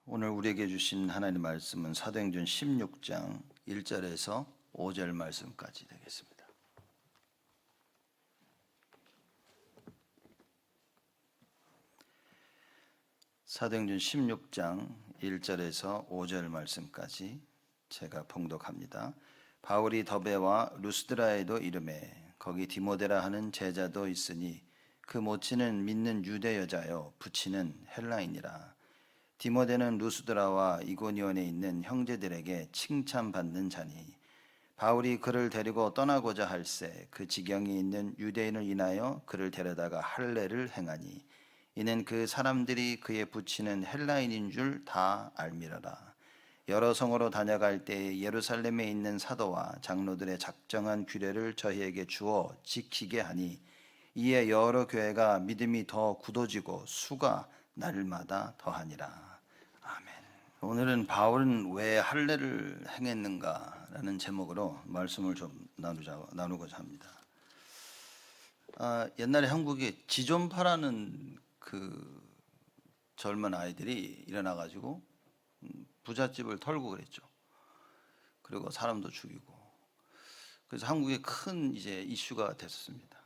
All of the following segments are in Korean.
오늘 우리에게 주신 하나님의 말씀은 사도행전 16장 1절에서 5절 말씀까지 되겠습니다. 사도행전 16장 1절에서 5절 말씀까지 제가 봉독합니다. 바울이 더베와 루스드라에도 이르매 거기 디모데라 하는 제자도 있으니 그 모친은 믿는 유대 여자요 부친은 헬라인이라. 디모데는 루스드라와 이고니온에 있는 형제들에게 칭찬받는 자니 바울이 그를 데리고 떠나고자 할새 그 지경에 있는 유대인을 인하여 그를 데려다가 할례를 행하니 이는 그 사람들이 그의 부친은 헬라인인 줄 다 알미러라. 여러 성으로 다녀갈 때 예루살렘에 있는 사도와 장로들의 작정한 규례를 저희에게 주어 지키게 하니 이에 여러 교회가 믿음이 더 굳어지고 수가 날마다 더하니라. 아멘. 오늘은 바울은 왜 할례를 행했는가라는 제목으로 말씀을 좀 나누고자 합니다. 옛날에 한국에 지존파라는 그 젊은 아이들이 일어나가지고 부잣집을 털고 그랬죠. 그리고 사람도 죽이고. 그래서 한국에 큰 이제 이슈가 됐었습니다.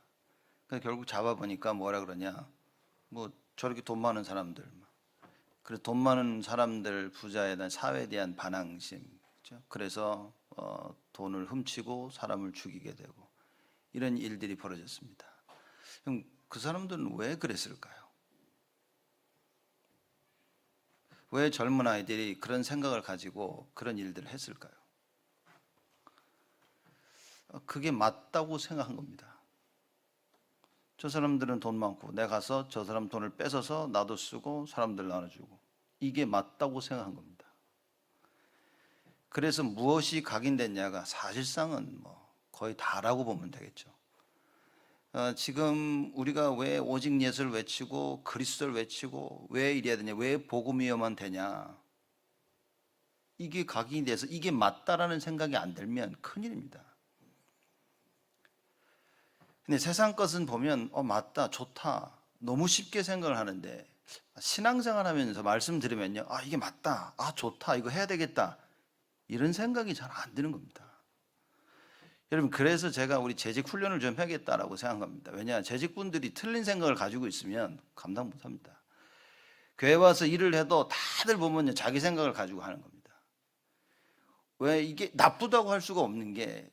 그래서 결국 잡아보니까 뭐라 그러냐, 뭐 저렇게 돈 많은 사람들, 그래서 돈 많은 사람들 부자에 대한 사회에 대한 반항심, 그렇죠? 그래서 돈을 훔치고 사람을 죽이게 되고 이런 일들이 벌어졌습니다. 그럼 그 사람들은 왜 그랬을까요? 왜 젊은 아이들이 그런 생각을 가지고 그런 일들을 했을까요? 그게 맞다고 생각한 겁니다. 저 사람들은 돈 많고 내가 가서 저 사람 돈을 뺏어서 나도 쓰고 사람들 나눠주고 이게 맞다고 생각한 겁니다. 그래서 무엇이 각인됐냐가 사실상은 뭐 거의 다라고 보면 되겠죠. 지금 우리가 왜 오직 예수를 외치고 그리스도를 외치고 왜 이래야 되냐, 왜 복음이어만 되냐, 이게 각인이 돼서 이게 맞다라는 생각이 안 들면 큰일입니다. 근데 세상 것은 보면 맞다, 좋다, 너무 쉽게 생각을 하는데 신앙생활 하면서 말씀 들으면요, 이게 맞다, 좋다, 이거 해야 되겠다, 이런 생각이 잘 안 드는 겁니다. 여러분, 그래서 제가 우리 재직 훈련을 좀 해야겠다라고 생각한 겁니다. 왜냐, 재직분들이 틀린 생각을 가지고 있으면 감당 못합니다. 교회 와서 일을 해도 다들 보면요, 자기 생각을 가지고 하는 겁니다. 왜? 이게 나쁘다고 할 수가 없는 게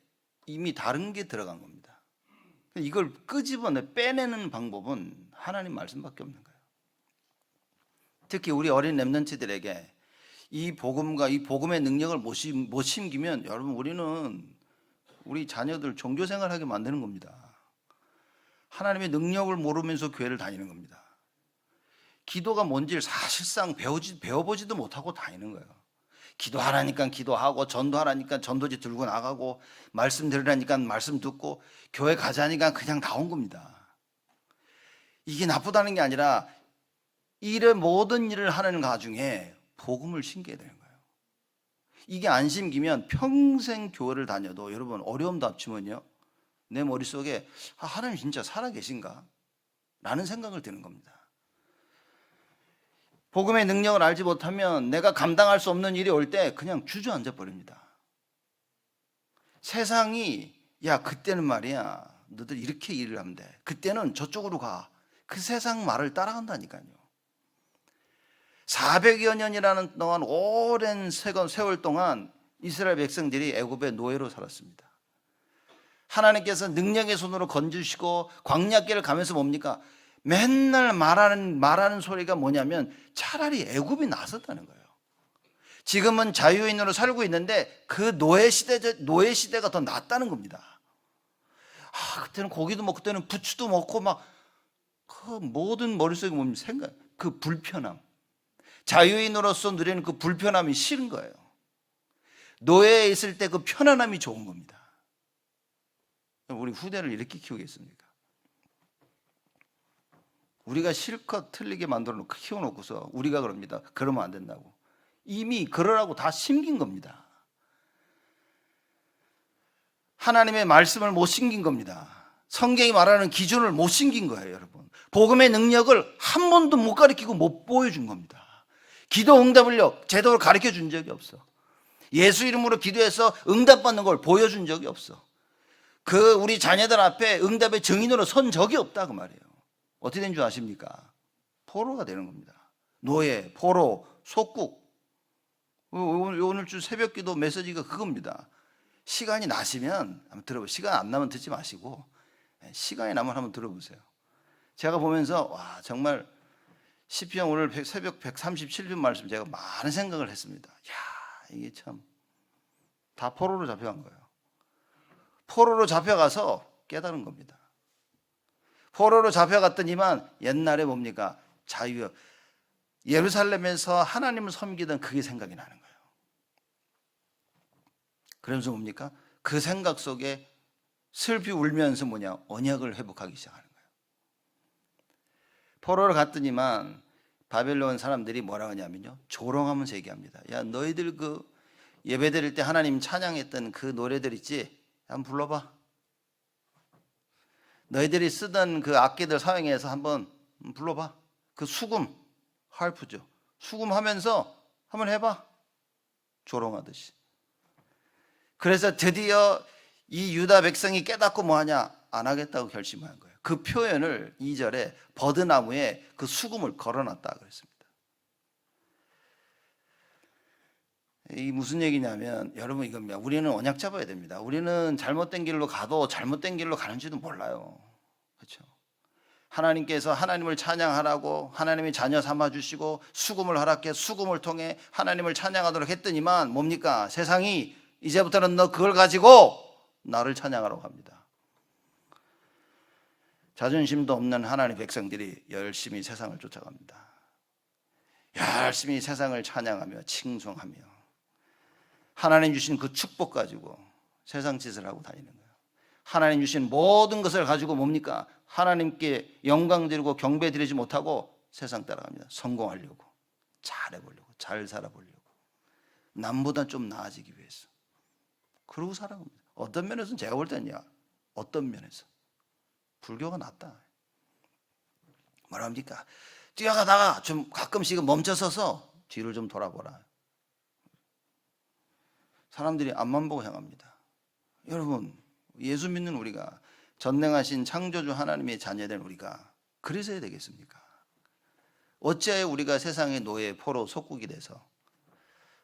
이미 다른 게 들어간 겁니다. 이걸 끄집어내 빼내는 방법은 하나님 말씀밖에 없는 거예요. 특히 우리 어린 렘넌트들에게 이 복음과 이 복음의 능력을 못 심기면 여러분, 우리는 우리 자녀들 종교생활하게 만드는 겁니다. 하나님의 능력을 모르면서 교회를 다니는 겁니다. 기도가 뭔지를 사실상 배워보지도 못하고 다니는 거예요. 기도하라니까 기도하고, 전도하라니까 전도지 들고 나가고, 말씀 들으라니까 말씀 듣고, 교회 가자니까 그냥 나온 겁니다. 이게 나쁘다는 게 아니라 모든 일을 하는 가중에 복음을 심겨야 되는 거예요. 이게 안 심기면 평생 교회를 다녀도 여러분, 어려움도 합치면요, 내 머릿속에 하나님 진짜 살아계신가? 라는 생각을 드는 겁니다. 복음의 능력을 알지 못하면 내가 감당할 수 없는 일이 올 때 그냥 주저앉아 버립니다. 세상이 그때는 말이야, 너들 이렇게 일을 하면 돼, 그때는 저쪽으로 가, 그 세상 말을 따라간다니까요. 400여 년이라는 동안, 오랜 세월 동안 이스라엘 백성들이 애굽의 노예로 살았습니다. 하나님께서 능력의 손으로 건지시고 광야길을 가면서 뭡니까? 맨날 말하는 소리가 뭐냐면 차라리 애굽이 나섰다는 거예요. 지금은 자유인으로 살고 있는데 그 노예 시대가 더 낫다는 겁니다. 그때는 고기도 먹고, 그때는 부추도 먹고, 막 그 모든 머릿속에 뭡니까? 생각, 그 불편함, 자유인으로서 누리는 그 불편함이 싫은 거예요. 노예에 있을 때 그 편안함이 좋은 겁니다. 우리 후대를 이렇게 키우겠습니까? 우리가 실컷 틀리게 만들어 놓고 키워놓고서 우리가 그럽니다. 그러면 안 된다고. 이미 그러라고 다 심긴 겁니다. 하나님의 말씀을 못 심긴 겁니다. 성경이 말하는 기준을 못 심긴 거예요, 여러분. 복음의 능력을 한 번도 못 가르치고 못 보여준 겁니다. 기도 응답을요 제대로 가르쳐 준 적이 없어. 예수 이름으로 기도해서 응답받는 걸 보여준 적이 없어. 그 우리 자녀들 앞에 응답의 증인으로 선 적이 없다 그 말이에요. 어떻게 된 줄 아십니까? 포로가 되는 겁니다. 노예, 포로, 속국. 오늘 주 새벽 기도 메시지가 그겁니다. 시간이 나시면 한번 들어보세요. 시간 안 나면 듣지 마시고 시간이 나면 한번 들어보세요. 제가 보면서 와 정말 시편 오늘 새벽 137편 말씀 제가 많은 생각을 했습니다. 야 이게 참 다 포로로 잡혀간 거예요. 포로로 잡혀가서 깨달은 겁니다. 포로로 잡혀갔더니만 옛날에 뭡니까? 자유. 예루살렘에서 하나님을 섬기던 그게 생각이 나는 거예요. 그러면서 뭡니까? 그 생각 속에 슬피 울면서 뭐냐? 언약을 회복하기 시작하는 거예요. 포로로 갔더니만 바벨론 사람들이 뭐라 하냐면요. 조롱하면서 얘기합니다. 야 너희들 그 예배 드릴 때 하나님 찬양했던 그 노래들 있지? 한번 불러봐. 너희들이 쓰던 그 악기들 사용해서 한번 불러봐. 그 수금, 할프죠. 수금 하면서 한번 해봐. 조롱하듯이. 그래서 드디어 이 유다 백성이 깨닫고 뭐하냐? 안 하겠다고 결심한 거예요. 그 표현을 2절에 버드나무에 그 수금을 걸어놨다 그랬습니다. 이 무슨 얘기냐면 여러분 이겁니다. 우리는 언약 잡아야 됩니다. 우리는 잘못된 길로 가도 잘못된 길로 가는지도 몰라요. 그렇죠? 하나님께서 하나님을 찬양하라고 하나님이 자녀 삼아주시고 수금을 허락해 수금을 통해 하나님을 찬양하도록 했더니만 뭡니까? 세상이 이제부터는 너 그걸 가지고 나를 찬양하라고 합니다. 자존심도 없는 하나님 백성들이 열심히 세상을 쫓아갑니다. 열심히 세상을 찬양하며 칭송하며 하나님 주신 그 축복 가지고 세상 짓을 하고 다니는 거예요. 하나님 주신 모든 것을 가지고 뭡니까? 하나님께 영광 드리고 경배 드리지 못하고 세상 따라갑니다. 성공하려고, 잘해보려고, 잘 살아보려고, 남보다 좀 나아지기 위해서. 그러고 살아갑니다. 어떤 면에서는 제가 볼 때는요, 어떤 면에서 불교가 낫다. 뭐라 합니까? 뛰어가다가 좀 가끔씩은 멈춰서서 뒤를 좀 돌아보라. 사람들이 앞만 보고 향합니다. 여러분, 예수 믿는 우리가, 전능하신 창조주 하나님의 자녀된 우리가 그래서 해야 되겠습니까? 어찌하여 우리가 세상의 노예, 포로, 속국이 돼서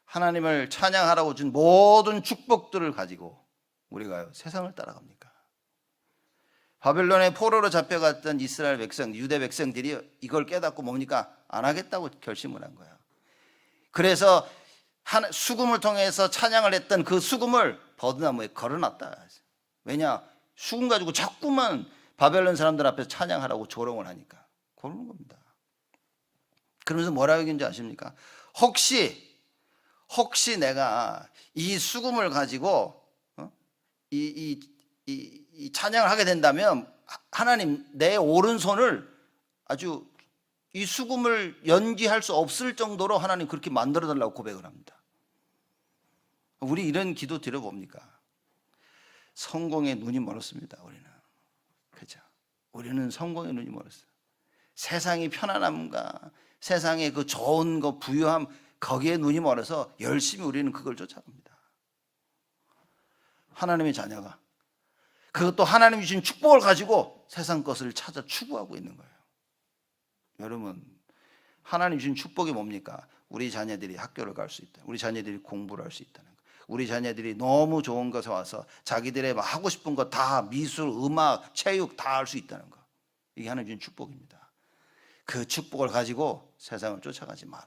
하나님을 찬양하라고 준 모든 축복들을 가지고 우리가 세상을 따라갑니까? 바벨론의 포로로 잡혀갔던 이스라엘 백성, 유대 백성들이 이걸 깨닫고 뭡니까? 안 하겠다고 결심을 한 거예요. 그래서 수금을 통해서 찬양을 했던 그 수금을 버드나무에 걸어놨다. 왜냐? 수금 가지고 자꾸만 바벨론 사람들 앞에서 찬양하라고 조롱을 하니까 그러는 겁니다. 그러면서 뭐라고 얘기했는지 아십니까? 혹시 내가 이 수금을 가지고 이 찬양을 하게 된다면 하나님 내 오른손을 아주 이 수금을 연기할 수 없을 정도로 하나님 그렇게 만들어 달라고 고백을 합니다. 우리 이런 기도 드려봅니까? 성공에 눈이 멀었습니다. 우리는. 그죠? 우리는 성공에 눈이 멀었어요. 세상이 편안함과 세상의 그 좋은 거 부유함 거기에 눈이 멀어서 열심히 우리는 그걸 쫓아갑니다. 하나님의 자녀가 그것도 하나님 주신 축복을 가지고 세상 것을 찾아 추구하고 있는 거예요. 여러분, 하나님 주신 축복이 뭡니까? 우리 자녀들이 학교를 갈 수 있다. 우리 자녀들이 공부를 할 수 있다는 거. 우리 자녀들이 너무 좋은 곳에 와서 자기들의 하고 싶은 거 다 미술, 음악, 체육 다 할 수 있다는 거. 이게 하나님 주신 축복입니다. 그 축복을 가지고 세상을 쫓아가지 마라.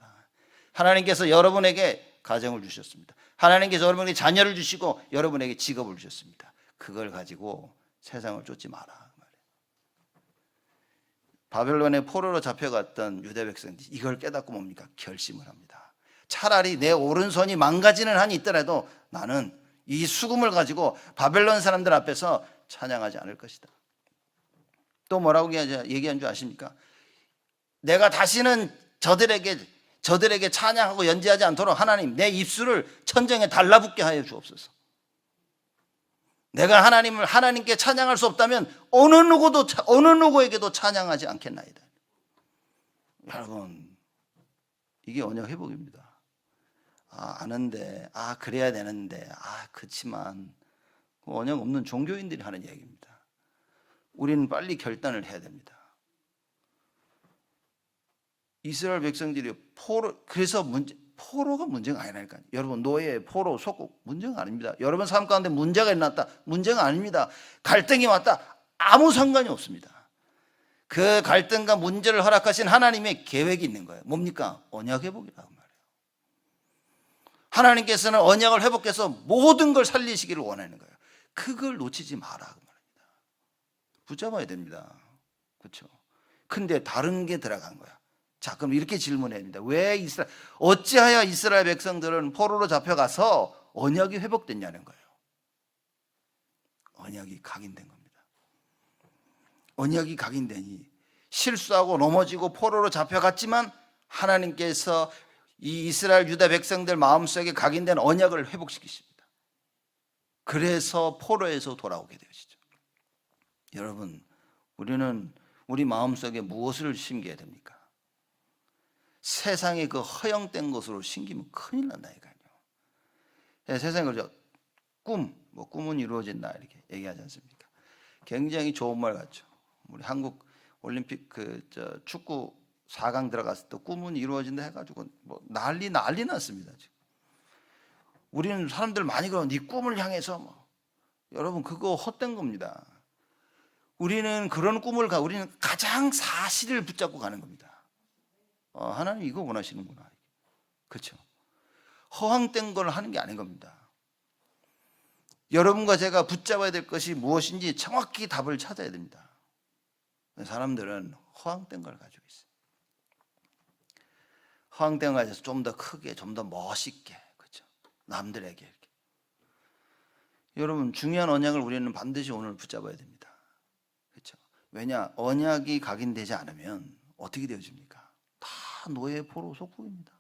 하나님께서 여러분에게 가정을 주셨습니다. 하나님께서 여러분에게 자녀를 주시고 여러분에게 직업을 주셨습니다. 그걸 가지고 세상을 쫓지 마라. 바벨론의 포로로 잡혀갔던 유대 백성들이 이걸 깨닫고 뭡니까? 결심을 합니다. 차라리 내 오른손이 망가지는 한이 있더라도 나는 이 수금을 가지고 바벨론 사람들 앞에서 찬양하지 않을 것이다. 또 뭐라고 얘기한 줄 아십니까? 내가 다시는 저들에게 찬양하고 연주하지 않도록 하나님 내 입술을 천정에 달라붙게 하여 주옵소서. 내가 하나님께 찬양할 수 없다면 어느 누구에게도 찬양하지 않겠나이다. 여러분, 이게 언약 회복입니다. 아는데, 그래야 되는데, 그치만 언약 없는 종교인들이 하는 이야기입니다. 우리는 빨리 결단을 해야 됩니다. 이스라엘 백성들이 그래서 포로가 문제가 아니라니까요. 여러분, 노예, 포로, 속국 문제가 아닙니다. 여러분 삶 가운데 문제가 일어났다, 문제가 아닙니다. 갈등이 왔다, 아무 상관이 없습니다. 그 갈등과 문제를 허락하신 하나님의 계획이 있는 거예요. 뭡니까? 언약 회복이라고 말해요. 하나님께서는 언약을 회복해서 모든 걸 살리시기를 원하는 거예요. 그걸 놓치지 마라 그 말입니다. 붙잡아야 됩니다. 그렇죠? 근데 다른 게 들어간 거야. 자, 그럼 이렇게 질문해야 됩니다. 어찌하여 이스라엘 백성들은 포로로 잡혀가서 언약이 회복됐냐는 거예요. 언약이 각인된 겁니다. 언약이 각인되니 실수하고 넘어지고 포로로 잡혀갔지만 하나님께서 이 이스라엘 유다 백성들 마음속에 각인된 언약을 회복시키십니다. 그래서 포로에서 돌아오게 되시죠. 여러분, 우리는 우리 마음속에 무엇을 심겨야 됩니까? 세상의 그 허영된 것으로 심기면 큰일 난다니까요. 세상에 그러죠. 꿈은 이루어진다 이렇게 얘기하지 않습니까? 굉장히 좋은 말 같죠. 우리 한국 올림픽 축구 4강 들어갔을 때 꿈은 이루어진다 해가지고 뭐 난리 났습니다. 지금 우리는 사람들 많이 그러면 네 꿈을 향해서 여러분 그거 헛된 겁니다. 우리는 그런 우리는 가장 사실을 붙잡고 가는 겁니다. 하나님 이거 원하시는구나. 그렇죠? 허황된 걸 하는 게 아닌 겁니다. 여러분과 제가 붙잡아야 될 것이 무엇인지 정확히 답을 찾아야 됩니다. 사람들은 허황된 걸 가지고 있어요. 허황된 걸 가져서 좀 더 크게, 좀 더 멋있게, 그렇죠? 남들에게 이렇게. 여러분 중요한 언약을 우리는 반드시 오늘 붙잡아야 됩니다. 그렇죠? 왜냐? 언약이 각인되지 않으면 어떻게 되어집니까? 다 노예, 포로, 속국입니다.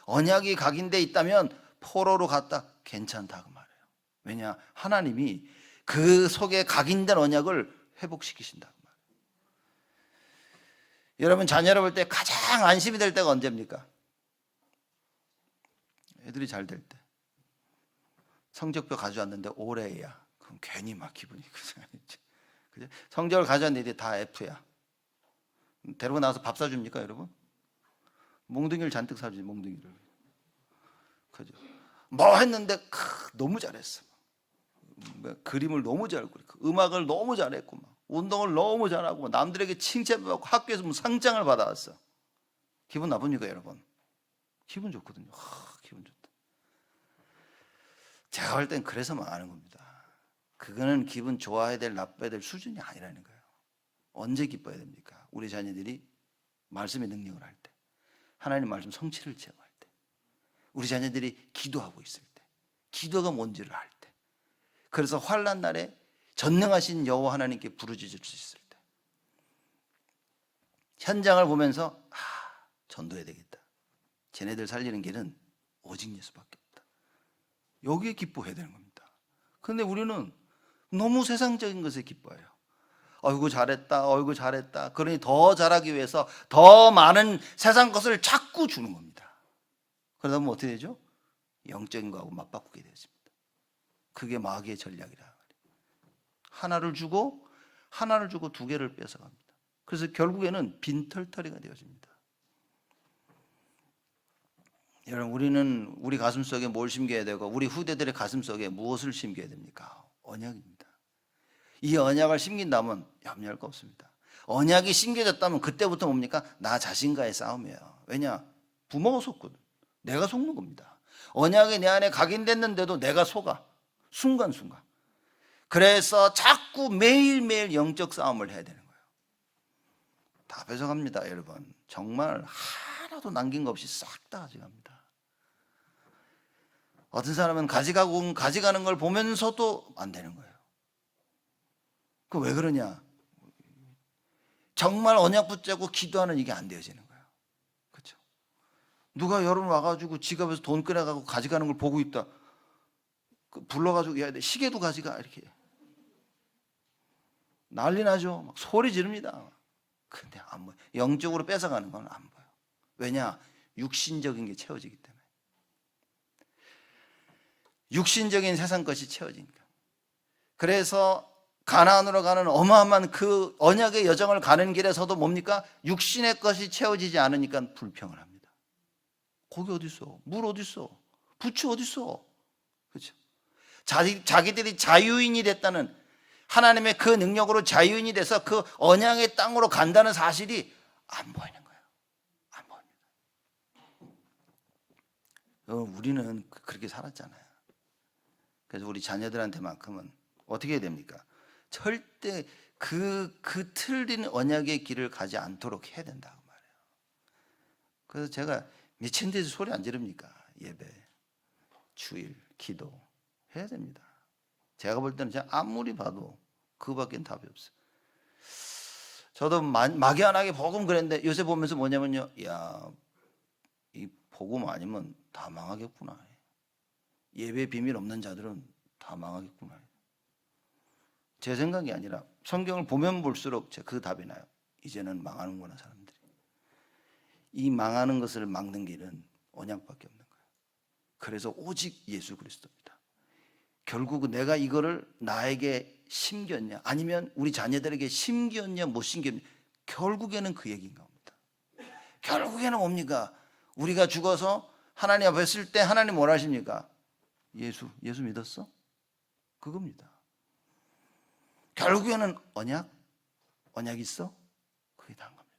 언약이 각인돼 있다면 포로로 갔다 괜찮다 그 말이에요. 왜냐? 하나님이 그 속에 각인된 언약을 회복시키신다. 여러분 자녀를 볼 때 가장 안심이 될 때가 언제입니까? 애들이 잘 될 때. 성적표 가져왔는데 올해야. 그럼 괜히 막 기분이 그죠? 성적을 가져왔는데 다 F야. 데리고 나와서 밥 사줍니까 여러분? 몽둥이를 잔뜩 사주지 몽둥이를. 그죠? 뭐 했는데 너무 잘했어. 그림을 너무 잘 그리고 음악을 너무 잘했고 막. 운동을 너무 잘하고 남들에게 칭찬받고 학교에서 무슨 상장을 받아왔어. 기분 나쁩니까 여러분? 기분 좋거든요. 기분 좋다. 제가 볼 땐 그래서 망하는 겁니다. 그거는 기분 좋아야 될 나빠야 될 수준이 아니라는 거예요. 언제 기뻐야 됩니까? 우리 자녀들이 말씀의 능력을 할 때, 하나님 말씀 성취를 체험할 때, 우리 자녀들이 기도하고 있을 때, 기도가 뭔지를 알 때, 그래서 환난 날에 전능하신 여호와 하나님께 부르짖을 수 있을 때, 현장을 보면서 전도해야 되겠다. 쟤네들 살리는 길은 오직 예수밖에 없다. 여기에 기뻐해야 되는 겁니다. 그런데 우리는 너무 세상적인 것에 기뻐해요. 어이구 잘했다, 어이구 잘했다. 그러니 더 잘하기 위해서 더 많은 세상 것을 자꾸 주는 겁니다. 그러다 보면 어떻게 되죠? 영적인 거하고 맞바꾸게 되었습니다. 그게 마귀의 전략이라. 하나를 주고 2개를 뺏어갑니다. 그래서 결국에는 빈털터리가 되어집니다. 여러분 우리는 우리 가슴속에 뭘 심겨야 되고 우리 후대들의 가슴속에 무엇을 심겨야 됩니까? 언약입니다. 이 언약을 심긴다면 염려할 거 없습니다. 언약이 심겨졌다면 그때부터 뭡니까? 나 자신과의 싸움이에요. 왜냐? 부모가 속거든. 내가 속는 겁니다. 언약이 내 안에 각인됐는데도 내가 속아. 순간순간. 그래서 자꾸 매일매일 영적 싸움을 해야 되는 거예요. 다 뺏어갑니다 여러분. 정말 하나도 남긴 거 없이 싹 다 가져갑니다. 어떤 사람은 가져가는 걸 보면서도 안 되는 거예요. 그 왜 그러냐? 정말 언약 붙잡고 기도하는 이게 안 되어지는 거예요. 그렇죠? 누가 여러분 와가지고 지갑에서 돈 꺼내가고 가져가는 걸 보고 있다. 불러가지고 야, 시계도 가져가 이렇게. 난리 나죠. 막 소리 지릅니다. 근데 안 보여. 영적으로 뺏어가는 건 안 보여. 왜냐? 육신적인 게 채워지기 때문에. 육신적인 세상 것이 채워지니까. 그래서 가나안으로 가는 어마어마한 그 언약의 여정을 가는 길에서도 뭡니까? 육신의 것이 채워지지 않으니까 불평을 합니다. 고기 어디 있어? 물 어디 있어? 부추 어디 있어? 그렇죠? 자기들이 자유인이 됐다는, 하나님의 그 능력으로 자유인이 돼서 그 언약의 땅으로 간다는 사실이 안 보이는 거예요. 안 보입니다. 우리는 그렇게 살았잖아요. 그래서 우리 자녀들한테만큼은 어떻게 해야 됩니까? 절대 그 틀린 언약의 길을 가지 않도록 해야 된다고 말해요. 그래서 제가 미친 듯이 소리 안 지릅니까? 예배, 주일, 기도 해야 됩니다. 제가 볼 때는 제가 아무리 봐도 그거밖엔 답이 없어요. 저도 막연하게 복음 그랬는데 요새 보면서 뭐냐면요, 야, 이 복음 아니면 다 망하겠구나. 예배 비밀 없는 자들은 다 망하겠구나. 제 생각이 아니라 성경을 보면 볼수록 그 답이 나요. 이제는 망하는구나, 사람들이. 이 망하는 것을 막는 길은 언약밖에 없는 거예요. 그래서 오직 예수 그리스도입니다. 결국 내가 이거를 나에게 심겼냐, 아니면 우리 자녀들에게 심겼냐 못 심겼냐, 결국에는 그 얘기인 겁니다. 결국에는 뭡니까? 우리가 죽어서 하나님 앞에 설 때 하나님 뭐라 하십니까? 예수 믿었어? 그겁니다. 결국에는 언약 있어? 그게 다인 겁니다.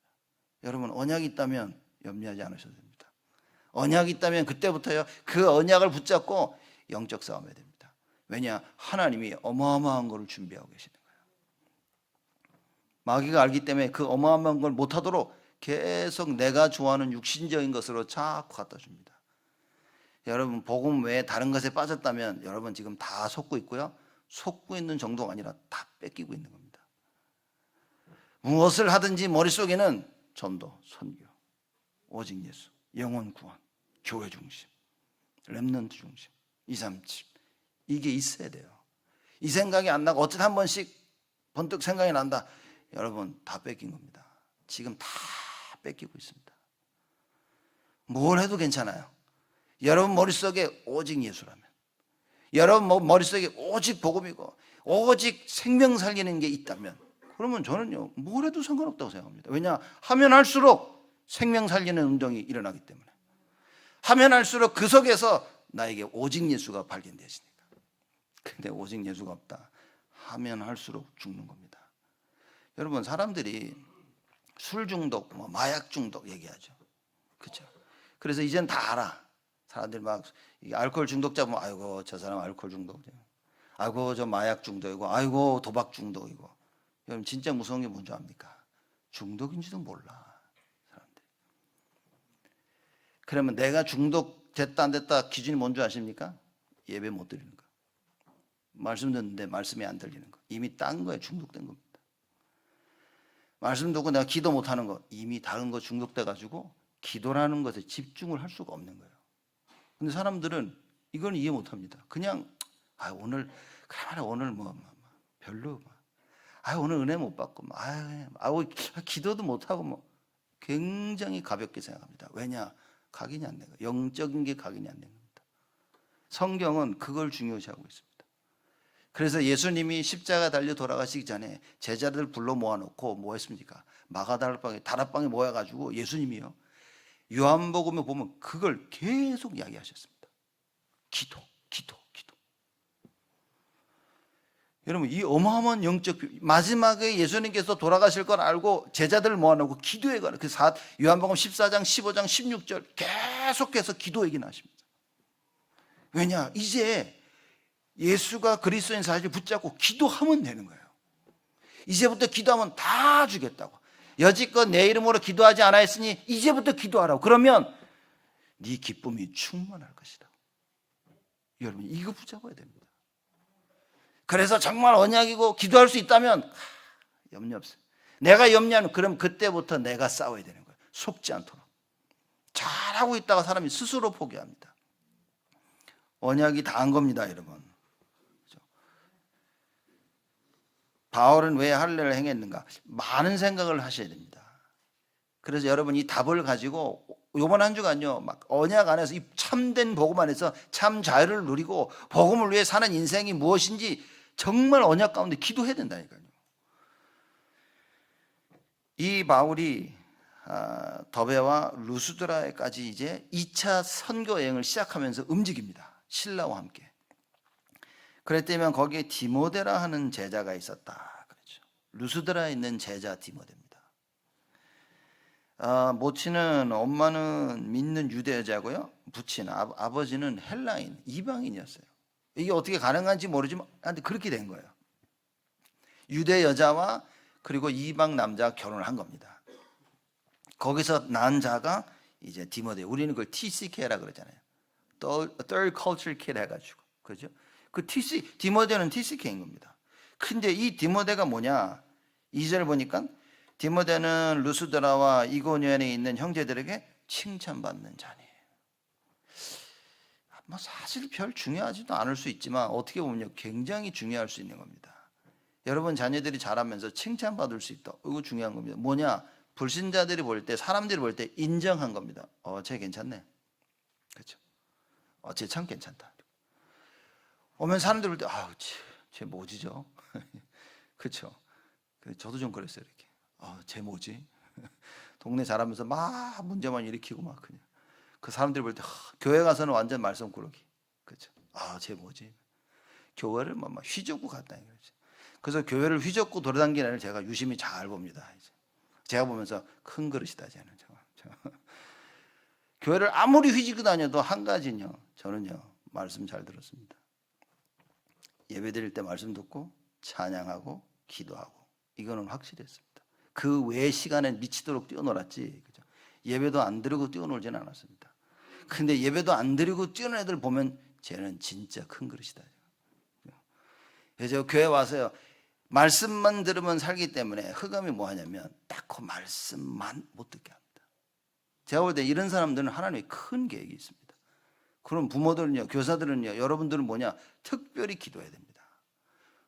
여러분, 언약이 있다면 염려하지 않으셔도 됩니다. 언약이 있다면 그때부터요, 그 언약을 붙잡고 영적 싸움해야 됩니다. 왜냐? 하나님이 어마어마한 것을 준비하고 계시는 거예요. 마귀가 알기 때문에 그 어마어마한 걸 못하도록 계속 내가 좋아하는 육신적인 것으로 자꾸 갖다 줍니다. 여러분, 복음 외에 다른 것에 빠졌다면 여러분 지금 다 속고 있고요, 속고 있는 정도가 아니라 다 뺏기고 있는 겁니다. 무엇을 하든지 머릿속에는 전도, 선교, 오직 예수, 영혼 구원, 교회 중심, 렘넌트 중심, 237 이게 있어야 돼요. 이 생각이 안 나고 어쨌든 한 번씩 번뜩 생각이 난다. 여러분, 다 뺏긴 겁니다. 지금 다 뺏기고 있습니다. 뭘 해도 괜찮아요. 여러분 머릿속에 오직 예수라면, 여러분 머릿속에 오직 복음이고 오직 생명 살리는 게 있다면, 그러면 저는요 뭘 해도 상관없다고 생각합니다. 왜냐? 하면 할수록 생명 살리는 운동이 일어나기 때문에, 하면 할수록 그 속에서 나에게 오직 예수가 발견되시니까. 근데 오직 예수가 없다 하면 할수록 죽는 겁니다. 여러분, 사람들이 술 중독, 마약 중독 얘기하죠. 그렇죠? 그래서 이젠 다 알아. 사람들이 막 알코올 중독자 보면 아이고 저 사람 알코올 중독이고, 아이고 저 마약 중독이고, 아이고 도박 중독이고. 여러분, 진짜 무서운 게 뭔지 압니까? 중독인지도 몰라, 사람들이. 그러면 내가 중독됐다 안 됐다 기준이 뭔지 아십니까? 예배 못 드리는 거. 말씀 듣는데 말씀이 안 들리는 거. 이미 딴 거에 중독된 겁니다. 말씀 듣고 내가 기도 못하는 거, 이미 다른 거 중독돼 가지고 기도라는 것에 집중을 할 수가 없는 거예요. 근데 사람들은 이건 이해 못합니다. 그냥 오늘 별로, 오늘 은혜 못 받고, 기도도 못 하고, 굉장히 가볍게 생각합니다. 왜냐? 각인이 안 되는 거예요. 영적인 게 각인이 안 되는 겁니다. 성경은 그걸 중요시하고 있습니다. 그래서 예수님이 십자가 달려 돌아가시기 전에 제자들 불러 모아놓고 뭐 했습니까? 다락방에 모여가지고 예수님이요, 요한복음에 보면 그걸 계속 이야기하셨습니다. 기도. 여러분, 이 어마어마한 영적 마지막에 예수님께서 돌아가실 걸 알고 제자들을 모아놓고 기도에 관한 요한복음 14장, 15장, 16절 계속해서 기도 얘기나 하십니다. 왜냐? 이제 예수가 그리스도인 사실을 붙잡고 기도하면 되는 거예요. 이제부터 기도하면 다 주겠다고. 여지껏 내 이름으로 기도하지 않아 했으니 이제부터 기도하라고. 그러면 네 기쁨이 충만할 것이다. 여러분, 이거 붙잡아야 됩니다. 그래서 정말 언약이고 기도할 수 있다면 염려 없어요. 내가 염려하면 그럼 그때부터 내가 싸워야 되는 거예요. 속지 않도록. 잘하고 있다가 사람이 스스로 포기합니다. 언약이 다 한 겁니다, 여러분. 바울은 왜 할례를 행했는가? 많은 생각을 하셔야 됩니다. 그래서 여러분, 이 답을 가지고 요번 한 주간요, 막 언약 안에서 이 참된 복음 안에서 참 자유를 누리고 복음을 위해 사는 인생이 무엇인지 정말 언약 가운데 기도해야 된다니까요. 이 바울이 더베와 루스드라에까지 이제 2차 선교 여행을 시작하면서 움직입니다. 신라와 함께. 그랬다면 거기에 디모데라 하는 제자가 있었다. 그렇죠. 루스드라에 있는 제자 디모데입니다. 모친은 엄마는 믿는 유대 여자고요. 부친 아버지는 헬라인 이방인이었어요. 이게 어떻게 가능한지 모르지만 그렇게 된 거예요. 유대 여자와 그리고 이방 남자가 결혼을 한 겁니다. 거기서 난 자가 이제 디모데. 우리는 그걸 TCK라 그러잖아요. Third Culture Kid 해가지고, 그죠? 그 디모데는 TCK인 겁니다. 근데 이 디모데가 뭐냐? 2절 보니까 디모데는 루스드라와 이고니온에 있는 형제들에게 칭찬받는 자니에요. 뭐 사실 별 중요하지도 않을 수 있지만 어떻게 보면요, 굉장히 중요할 수 있는 겁니다. 여러분 자녀들이 자라면서 칭찬받을 수 있다. 이거 중요한 겁니다. 뭐냐? 불신자들이 볼 때, 사람들이 볼 때 인정한 겁니다. 쟤 괜찮네. 그렇죠? 쟤 참 괜찮다. 오면 사람들이 볼 때, 쟤 뭐지죠? 그렇죠? 저도 좀 그랬어요. 이렇게. 쟤 뭐지? 동네 자라면서 막 문제만 일으키고 막 그냥. 그 사람들이 볼 때, 교회 가서는 완전 말썽꾸러기. 그렇죠? 쟤 뭐지? 교회를 막 휘젓고 갔다. 그렇죠? 그래서 교회를 휘젓고 돌아다니는 애를 제가 유심히 잘 봅니다. 이제. 제가 보면서 큰 그릇이다, 쟤는. 교회를 아무리 휘지고 다녀도 한 가지는요, 저는요, 말씀 잘 들었습니다. 예배 드릴 때 말씀 듣고 찬양하고 기도하고, 이거는 확실했습니다. 그 외의 시간엔 미치도록 뛰어놀았지, 그죠? 예배도 안 드리고 뛰어놀지는 않았습니다. 근데 예배도 안 드리고 뛰어노는 애들 보면 쟤는 진짜 큰 그릇이다. 그래서 교회 와서요, 말씀만 들으면 살기 때문에 흑암이 뭐 하냐면 딱 그 말씀만 못 듣게 합니다. 제가 볼 때 이런 사람들은 하나님의 큰 계획이 있습니다. 그럼 부모들은요, 교사들은요, 여러분들은 뭐냐? 특별히 기도해야 됩니다.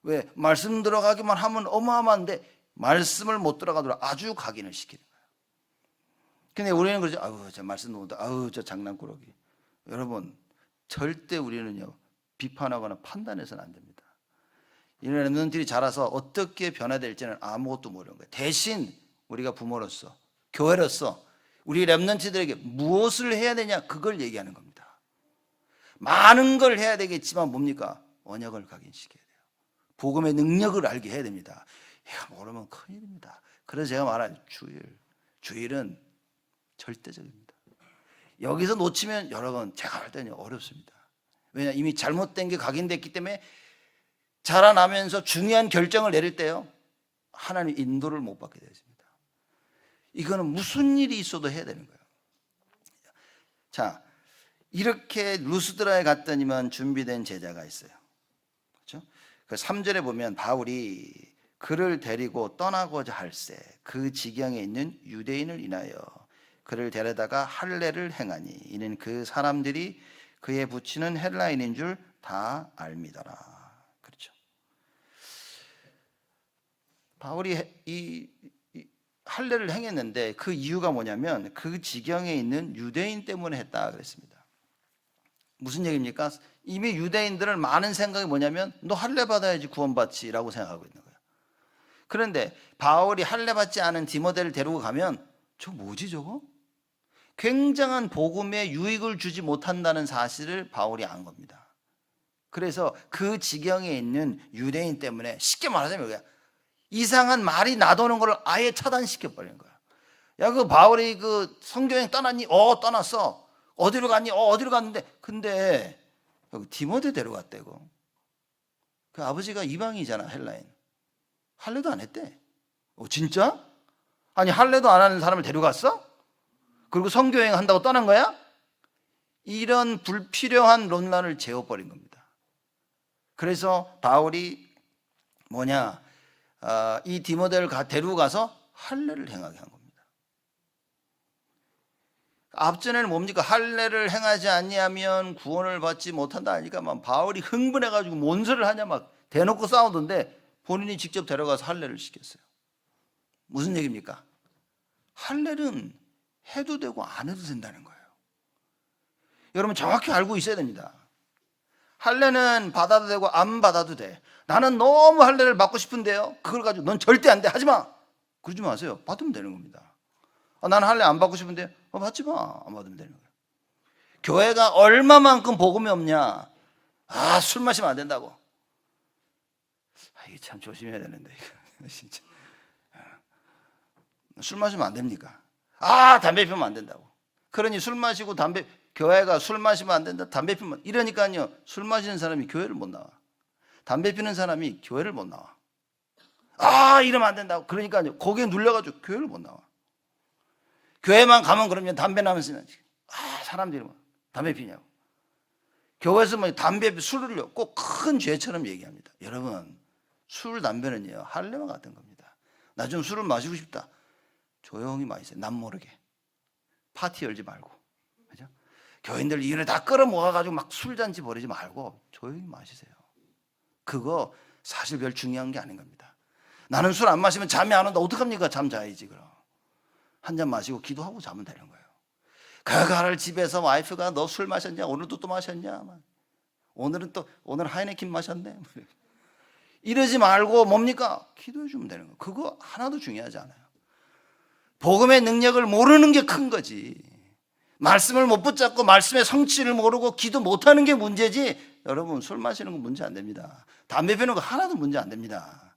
왜? 말씀 들어가기만 하면 어마어마한데 말씀을 못 들어가도록 아주 각인을 시키는 거예요. 근데 우리는 그러죠. 저 말씀도 못 듣고, 저 장난꾸러기. 여러분, 절대 우리는요, 비판하거나 판단해서는 안 됩니다. 이런 렘넌트들이 자라서 어떻게 변화될지는 아무것도 모르는 거예요. 대신 우리가 부모로서, 교회로서 우리 렘넌트들에게 무엇을 해야 되냐, 그걸 얘기하는 겁니다. 많은 걸 해야 되겠지만 뭡니까? 언약을 각인시켜야 돼요. 복음의 능력을 알게 해야 됩니다. 모르면 큰일입니다. 그래서 제가 말한 주일은 절대적입니다. 여기서 놓치면 여러분, 제가 할 때는 어렵습니다. 왜냐, 이미 잘못된 게 각인됐기 때문에 자라나면서 중요한 결정을 내릴 때요, 하나님 인도를 못 받게 되었습니다. 이거는 무슨 일이 있어도 해야 되는 거예요. 자, 이렇게 루스드라에 갔더니만 준비된 제자가 있어요. 그렇죠? 그 3절에 보면 바울이 그를 데리고 떠나고자 할새 그 지경에 있는 유대인을 인하여 그를 데려다가 할례를 행하니 이는 그 사람들이 그의 부친은 헬라인인 줄 다 알미더라. 그렇죠? 바울이 이 할례를 행했는데 그 이유가 뭐냐면 그 지경에 있는 유대인 때문에 했다 그랬습니다. 무슨 얘기입니까? 이미 유대인들은 많은 생각이 뭐냐면 너 할례 받아야지 구원받지라고 생각하고 있는 거예요. 그런데 바울이 할례 받지 않은 디모데를 데리고 가면 저 뭐지 저거? 굉장한 복음에 유익을 주지 못한다는 사실을 바울이 안 겁니다. 그래서 그 지경에 있는 유대인 때문에 쉽게 말하자면 이상한 말이 나도는 걸 아예 차단시켜 버리는 거야. 야, 그 바울이 그 선교여행 떠났니? 떠났어. 어디로 갔니? 어디로 갔는데. 근데 여기 디모데 데려갔대고. 그 아버지가 이방이잖아, 헬라인. 할례도 안 했대. 진짜? 아니, 할례도 안 하는 사람을 데려갔어? 그리고 선교여행 한다고 떠난 거야? 이런 불필요한 논란을 재워버린 겁니다. 그래서 바울이 이 디모데를 데리고 가서 할례를 행하게 한 겁니다. 앞전에는 뭡니까? 할례를 행하지 않냐면 구원을 받지 못한다 하니까 막 바울이 흥분해가지고 뭔 소리를 하냐 막 대놓고 싸우던데 본인이 직접 데려가서 할례를 시켰어요. 무슨 얘기입니까? 할례는 해도 되고 안 해도 된다는 거예요. 여러분 정확히 알고 있어야 됩니다. 할례는 받아도 되고 안 받아도 돼. 나는 너무 할례를 받고 싶은데요, 그걸 가지고 넌 절대 안 돼, 하지 마, 그러지 마세요. 받으면 되는 겁니다. 나는 할례 안 받고 싶은데 받지 마, 안 받으면 되는 거예요. 교회가 얼마만큼 복음이 없냐. 술 마시면 안 된다고. 이게 참 조심해야 되는데 이거 진짜. 술 마시면 안 됩니까? 담배 피우면 안 된다고. 그러니 술 마시고 교회가 술 마시면 안 된다, 담배 피우면, 이러니까요 술 마시는 사람이 교회를 못 나와. 담배 피우는 사람이 교회를 못 나와. 이러면 안 된다고. 그러니까요 거기에 눌려가지고 교회를 못 나와. 교회만 가면 그러면 담배 나면서 사람들이 뭐 담배 피냐고. 교회에서 뭐 술을요 꼭 큰 죄처럼 얘기합니다. 여러분 술, 담배는요 할례와 같은 겁니다. 나 좀 술을 마시고 싶다, 조용히 마시세요. 남 모르게. 파티 열지 말고. 그죠? 교인들 일을 다 끌어모아가지고 막 술잔치 벌이지 말고 조용히 마시세요. 그거 사실 별 중요한 게 아닌 겁니다. 나는 술 안 마시면 잠이 안 온다, 어떡합니까? 잠 자야지. 그럼 한 잔 마시고 기도하고 자면 되는 거예요. 그거를 집에서 와이프가 너 술 마셨냐? 오늘도 또 마셨냐? 오늘 하이네켄 마셨네? 이러지 말고 뭡니까? 기도해 주면 되는 거예요. 그거 하나도 중요하지 않아요. 복음의 능력을 모르는 게 큰 거지. 말씀을 못 붙잡고 말씀의 성취를 모르고 기도 못하는 게 문제지. 여러분 술 마시는 건 문제 안 됩니다. 담배 피우는 거 하나도 문제 안 됩니다.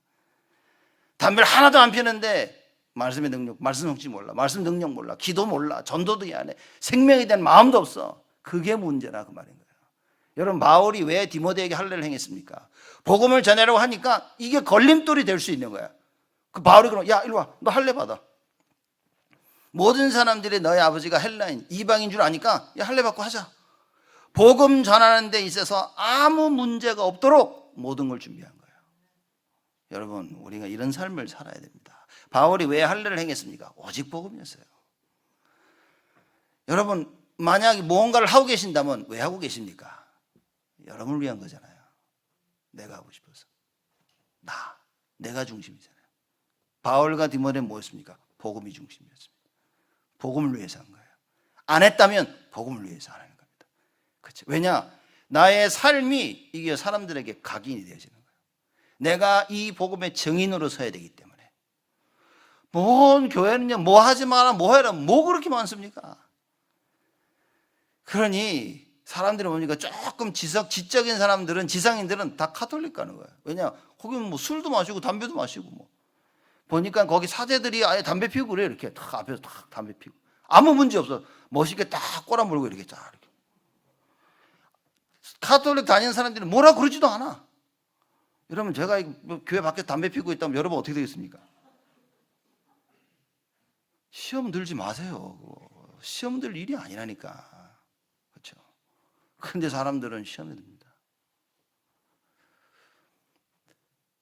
담배를 하나도 안 피우는데 말씀의 능력, 말씀 성취 몰라, 말씀 능력 몰라, 기도 몰라, 전도도 안 해, 생명에 대한 마음도 없어. 그게 문제라 그 말인 거예요. 여러분 바울이 왜 디모데에게 할례를 행했습니까? 복음을 전하려고 하니까 이게 걸림돌이 될 수 있는 거야. 그 바울이 그럼 야 이리 와, 너 할례 받아. 모든 사람들이 너희 아버지가 헬라인, 이방인 줄 아니까 야 할례 받고 하자. 복음 전하는 데 있어서 아무 문제가 없도록 모든 걸 준비한 거예요. 여러분 우리가 이런 삶을 살아야 됩니다. 바울이 왜 할례를 행했습니까? 오직 복음이었어요. 여러분 만약에 무언가를 하고 계신다면 왜 하고 계십니까? 여러분을 위한 거잖아요. 내가 하고 싶어서. 내가 중심이잖아요. 바울과 디모데는 뭐였습니까? 복음이 중심이었습니다. 복음을 위해서 한 거예요. 안 했다면 복음을 위해서 하는 겁니다. 그렇죠? 왜냐? 나의 삶이 이게 사람들에게 각인이 되어지는 거예요. 내가 이 복음의 증인으로 서야 되기 때문에. 뭔 교회는요, 뭐 하지 마라, 뭐 해라, 뭐 그렇게 많습니까? 그러니 사람들이 보니까 조금 지적인 사람들은, 지상인들은 다 카톨릭 가는 거예요. 왜냐? 거기는 뭐 술도 마시고 담배도 마시고 뭐. 보니까 거기 사제들이 아예 담배 피우고 그래요. 이렇게 탁 앞에서 탁 담배 피우고. 아무 문제 없어. 멋있게 딱 꼬라물고 이렇게 쫙 이렇게. 카톨릭 다니는 사람들은 뭐라 그러지도 않아. 여러분 제가 교회 밖에 담배 피우고 있다면 여러분 어떻게 되겠습니까? 시험 들지 마세요. 시험 들 일이 아니라니까. 그렇죠? 근데 사람들은 시험에 듭니다.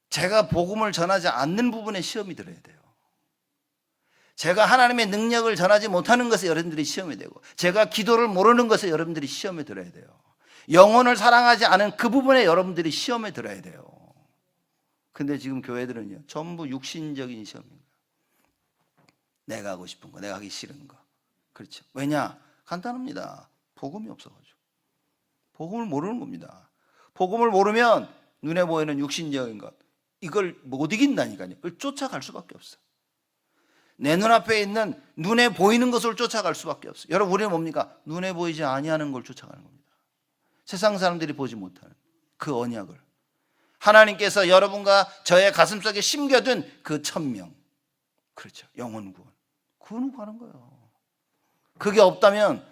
제가 복음을 전하지 않는 부분에 시험이 들어야 돼요. 제가 하나님의 능력을 전하지 못하는 것에 여러분들이 시험이 되고, 제가 기도를 모르는 것에 여러분들이 시험에 들어야 돼요. 영혼을 사랑하지 않은 그 부분에 여러분들이 시험에 들어야 돼요. 근데 지금 교회들은요 전부 육신적인 시험입니다. 내가 하고 싶은 거, 내가 하기 싫은 거. 그렇죠? 왜냐? 간단합니다. 복음이 없어가지고. 복음을 모르는 겁니다. 복음을 모르면 눈에 보이는 육신적인 것, 이걸 못 이긴다니까요. 그걸 쫓아갈 수밖에 없어요. 내 눈앞에 있는 눈에 보이는 것을 쫓아갈 수밖에 없어요. 여러분 우리는 뭡니까? 눈에 보이지 아니하는 걸 쫓아가는 겁니다. 세상 사람들이 보지 못하는 그 언약을, 하나님께서 여러분과 저의 가슴속에 심겨둔 그 천명, 그렇죠, 영혼 구원, 그거는 가는 거예요. 그게 없다면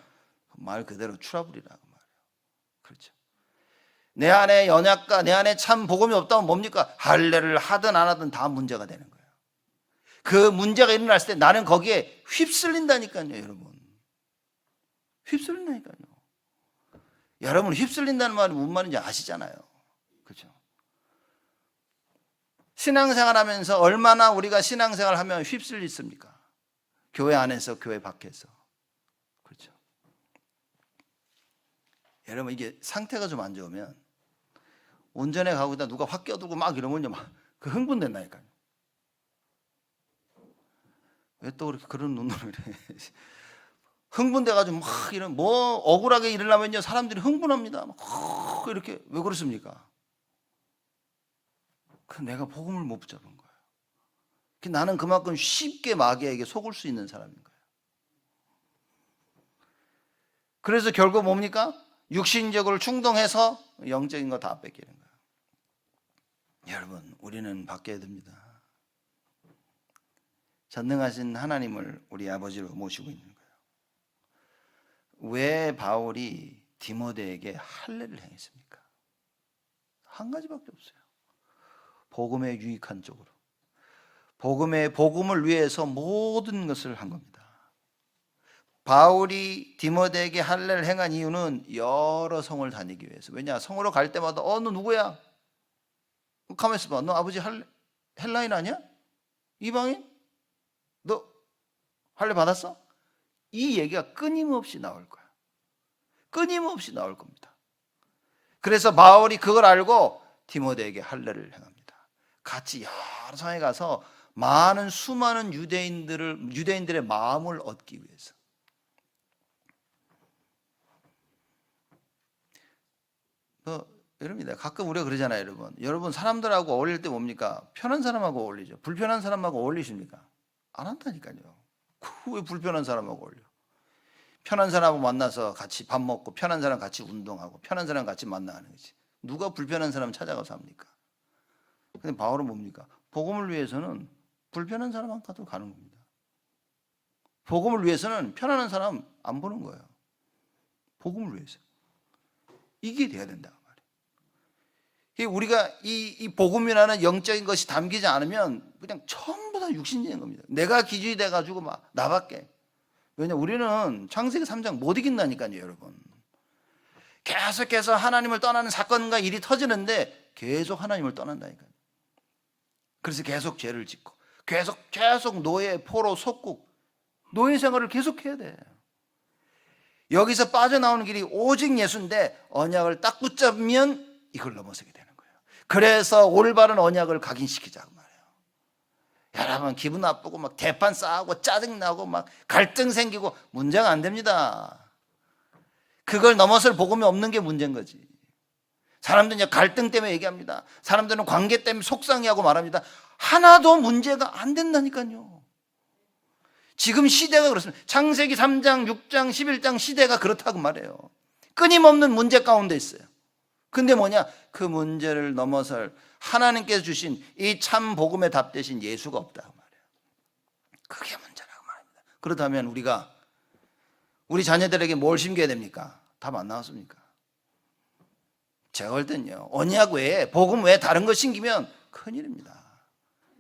말 그대로 추라불이라고 말이에요. 그렇죠. 내 안에 언약과 내 안에 참 복음이 없다면 뭡니까? 할례를 하든 안 하든 다 문제가 되는 거예요. 그 문제가 일어났을 때 나는 거기에 휩쓸린다니까요. 여러분 휩쓸린다니까요. 여러분 휩쓸린다는 말이 무슨 말인지 아시잖아요. 그렇죠? 신앙생활 하면서 얼마나 우리가 신앙생활 하면 휩쓸리습니까? 교회 안에서 교회 밖에서. 그렇죠? 여러분 이게 상태가 좀 안 좋으면 운전해 가고 있다 누가 확 껴들고 막 이러면요 막 그 흥분된다니까요. 왜 또 그렇게 그런 눈으로 해? 흥분돼가지고 막 이런 뭐 억울하게 일어나면요 사람들이 흥분합니다. 막 이렇게 왜 그렇습니까? 그 내가 복음을 못 붙잡은 거예요. 나는 그만큼 쉽게 마귀에게 속을 수 있는 사람인 거예요. 그래서 결국 뭡니까? 육신적으로 충동해서 영적인 거 다 뺏기는 거예요. 여러분, 우리는 바뀌어야 됩니다. 전능하신 하나님을 우리 아버지로 모시고 있는 거예요. 왜 바울이 디모데에게 할례를 행했습니까? 한 가지밖에 없어요. 복음에 유익한 쪽으로. 복음을 위해서 모든 것을 한 겁니다. 바울이 디모데에게 할례를 행한 이유는 여러 성을 다니기 위해서. 왜냐? 성으로 갈 때마다 너 누구야? 가만 있어봐. 너 아버지 헬라인 아니야? 이방인? 너 할례 받았어? 이 얘기가 끊임없이 나올 거야. 끊임없이 나올 겁니다. 그래서 바울이 그걸 알고 디모데에게 할례를 행합니다. 같이 여러 성에 가서 수많은 유대인들의 마음을 얻기 위해서. 여러분, 가끔 우리가 그러잖아요, 여러분 사람들하고 어울릴 때 뭡니까? 편한 사람하고 어울리죠. 불편한 사람하고 어울리십니까? 안 한다니까요. 왜 불편한 사람하고 어울려? 편한 사람하고 만나서 같이 밥 먹고, 편한 사람 같이 운동하고, 편한 사람 같이 만나는 거지. 누가 불편한 사람 찾아가서 합니까? 근데 바울은 뭡니까? 복음을 위해서는 불편한 사람한테도 가는 겁니다. 복음을 위해서는 편안한 사람 안 보는 거예요. 복음을 위해서. 이게 돼야 된다 말이에요. 우리가 이 복음이라는 영적인 것이 담기지 않으면 그냥 전부 다 육신적인 겁니다. 내가 기준이 돼가지고 막 나밖에. 왜냐, 우리는 창세기 3장 못 이긴다니까요, 여러분. 계속해서 하나님을 떠나는 사건과 일이 터지는데 계속 하나님을 떠난다니까요. 그래서 계속 죄를 짓고 계속 노예, 포로, 속국, 노예 생활을 계속해야 돼. 여기서 빠져나오는 길이 오직 예수인데 언약을 딱 붙잡으면 이걸 넘어서게 되는 거예요. 그래서 올바른 언약을 각인시키자고 말해요. 여러분, 기분 나쁘고 막 대판 싸우고 짜증나고 막 갈등 생기고 문제가 안 됩니다. 그걸 넘어설 복음이 없는 게 문제인 거지. 사람들은 이제 갈등 때문에 얘기합니다. 사람들은 관계 때문에 속상해하고 말합니다. 하나도 문제가 안 된다니까요. 지금 시대가 그렇습니다. 창세기 3장, 6장, 11장 시대가 그렇다고 말해요. 끊임없는 문제 가운데 있어요. 근데 뭐냐? 그 문제를 넘어설 하나님께서 주신 이 참 복음의 답 대신 예수가 없다고 말해요. 그게 문제라고 말합니다. 그렇다면 우리 자녀들에게 뭘 심겨야 됩니까? 답 안 나왔습니까? 제가 볼 때는요, 언약 외에 복음 외에 다른 거 심기면 큰일입니다.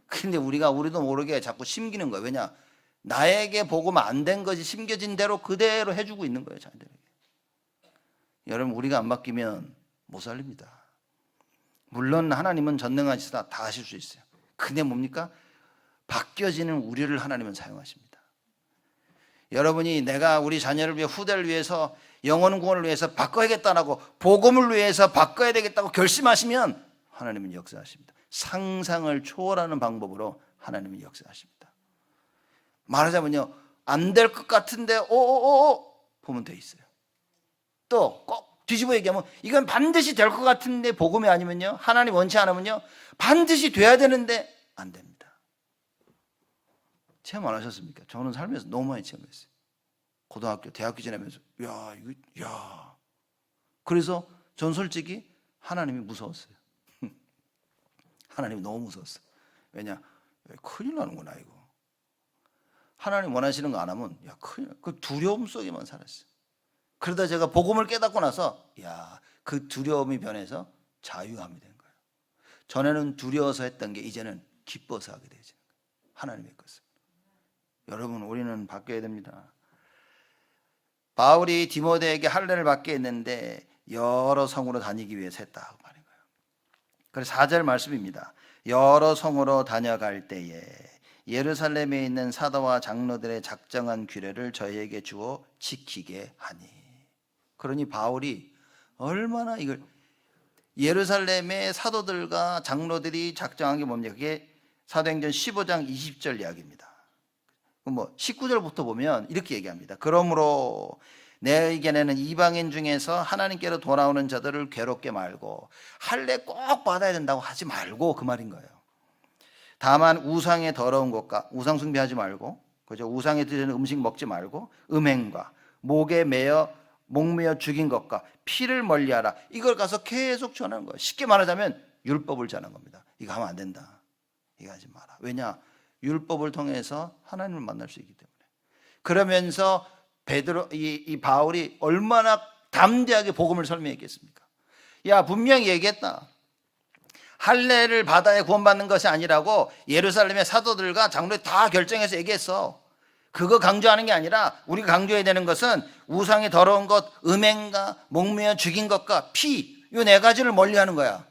근데 우리도 모르게 자꾸 심기는 거예요. 왜냐? 나에게 복음 안 된 것이 심겨진 대로 그대로 해주고 있는 거예요, 자녀들에게. 여러분, 우리가 안 바뀌면 못 살립니다. 물론 하나님은 전능하시다 다 하실 수 있어요. 근데 뭡니까? 바뀌어지는 우리를 하나님은 사용하십니다. 여러분이 내가 우리 자녀를 위해, 후대를 위해서, 영혼 구원을 위해서 바꿔야겠다라고, 복음을 위해서 바꿔야 되겠다고 결심하시면 하나님은 역사하십니다. 상상을 초월하는 방법으로 하나님은 역사하십니다. 말하자면요, 안 될 것 같은데 보면 돼 있어요. 또 꼭 뒤집어 얘기하면 이건 반드시 될 것 같은데 복음이 아니면요, 하나님 원치 않으면요, 반드시 돼야 되는데 안 됩니다. 체험 안 하셨습니까? 저는 살면서 너무 많이 체험했어요. 고등학교, 대학교 지내면서 그래서 전 솔직히 하나님이 무서웠어요. 하나님이 너무 무서웠어요. 왜냐? 큰일 나는구나 이거. 하나님 원하시는 거 안 하면 큰일 나. 그 두려움 속에만 살았어요. 그러다 제가 복음을 깨닫고 나서 그 두려움이 변해서 자유함이 된 거예요. 전에는 두려워서 했던 게 이제는 기뻐서 하게 되죠. 하나님의 것을. 여러분, 우리는 바뀌어야 됩니다. 바울이 디모데에게 할례를 받게 했는데 여러 성으로 다니기 위해서 했다고 말인 거예요. 그래서 4절 말씀입니다. 여러 성으로 다녀갈 때에 예루살렘에 있는 사도와 장로들의 작정한 규례를 저희에게 주어 지키게 하니. 그러니 바울이 얼마나 이걸, 예루살렘의 사도들과 장로들이 작정한 게 뭡니까? 그게 사도행전 15장 20절 이야기입니다. 뭐 19절부터 보면 이렇게 얘기합니다. 그러므로 내게는 이방인 중에서 하나님께로 돌아오는 자들을 괴롭게 말고 할례 꼭 받아야 된다고 하지 말고, 그 말인 거예요. 다만 우상의 더러운 것과 우상 숭배하지 말고, 그죠? 우상에 드리는 음식 먹지 말고 음행과 목에 매어 목매어 죽인 것과 피를 멀리하라. 이걸 가서 계속 전하는 거예요. 쉽게 말하자면 율법을 전하는 겁니다. 이거 하면 안 된다. 이거 하지 마라. 왜냐? 율법을 통해서 하나님을 만날 수 있기 때문에. 그러면서 이 바울이 얼마나 담대하게 복음을 설명했겠습니까? 야, 분명히 얘기했다. 할례를 받아야 구원받는 것이 아니라고 예루살렘의 사도들과 장로들이 다 결정해서 얘기했어. 그거 강조하는 게 아니라 우리가 강조해야 되는 것은 우상의 더러운 것, 음행과 목매어 죽인 것과 피, 이 네 가지를 멀리하는 거야.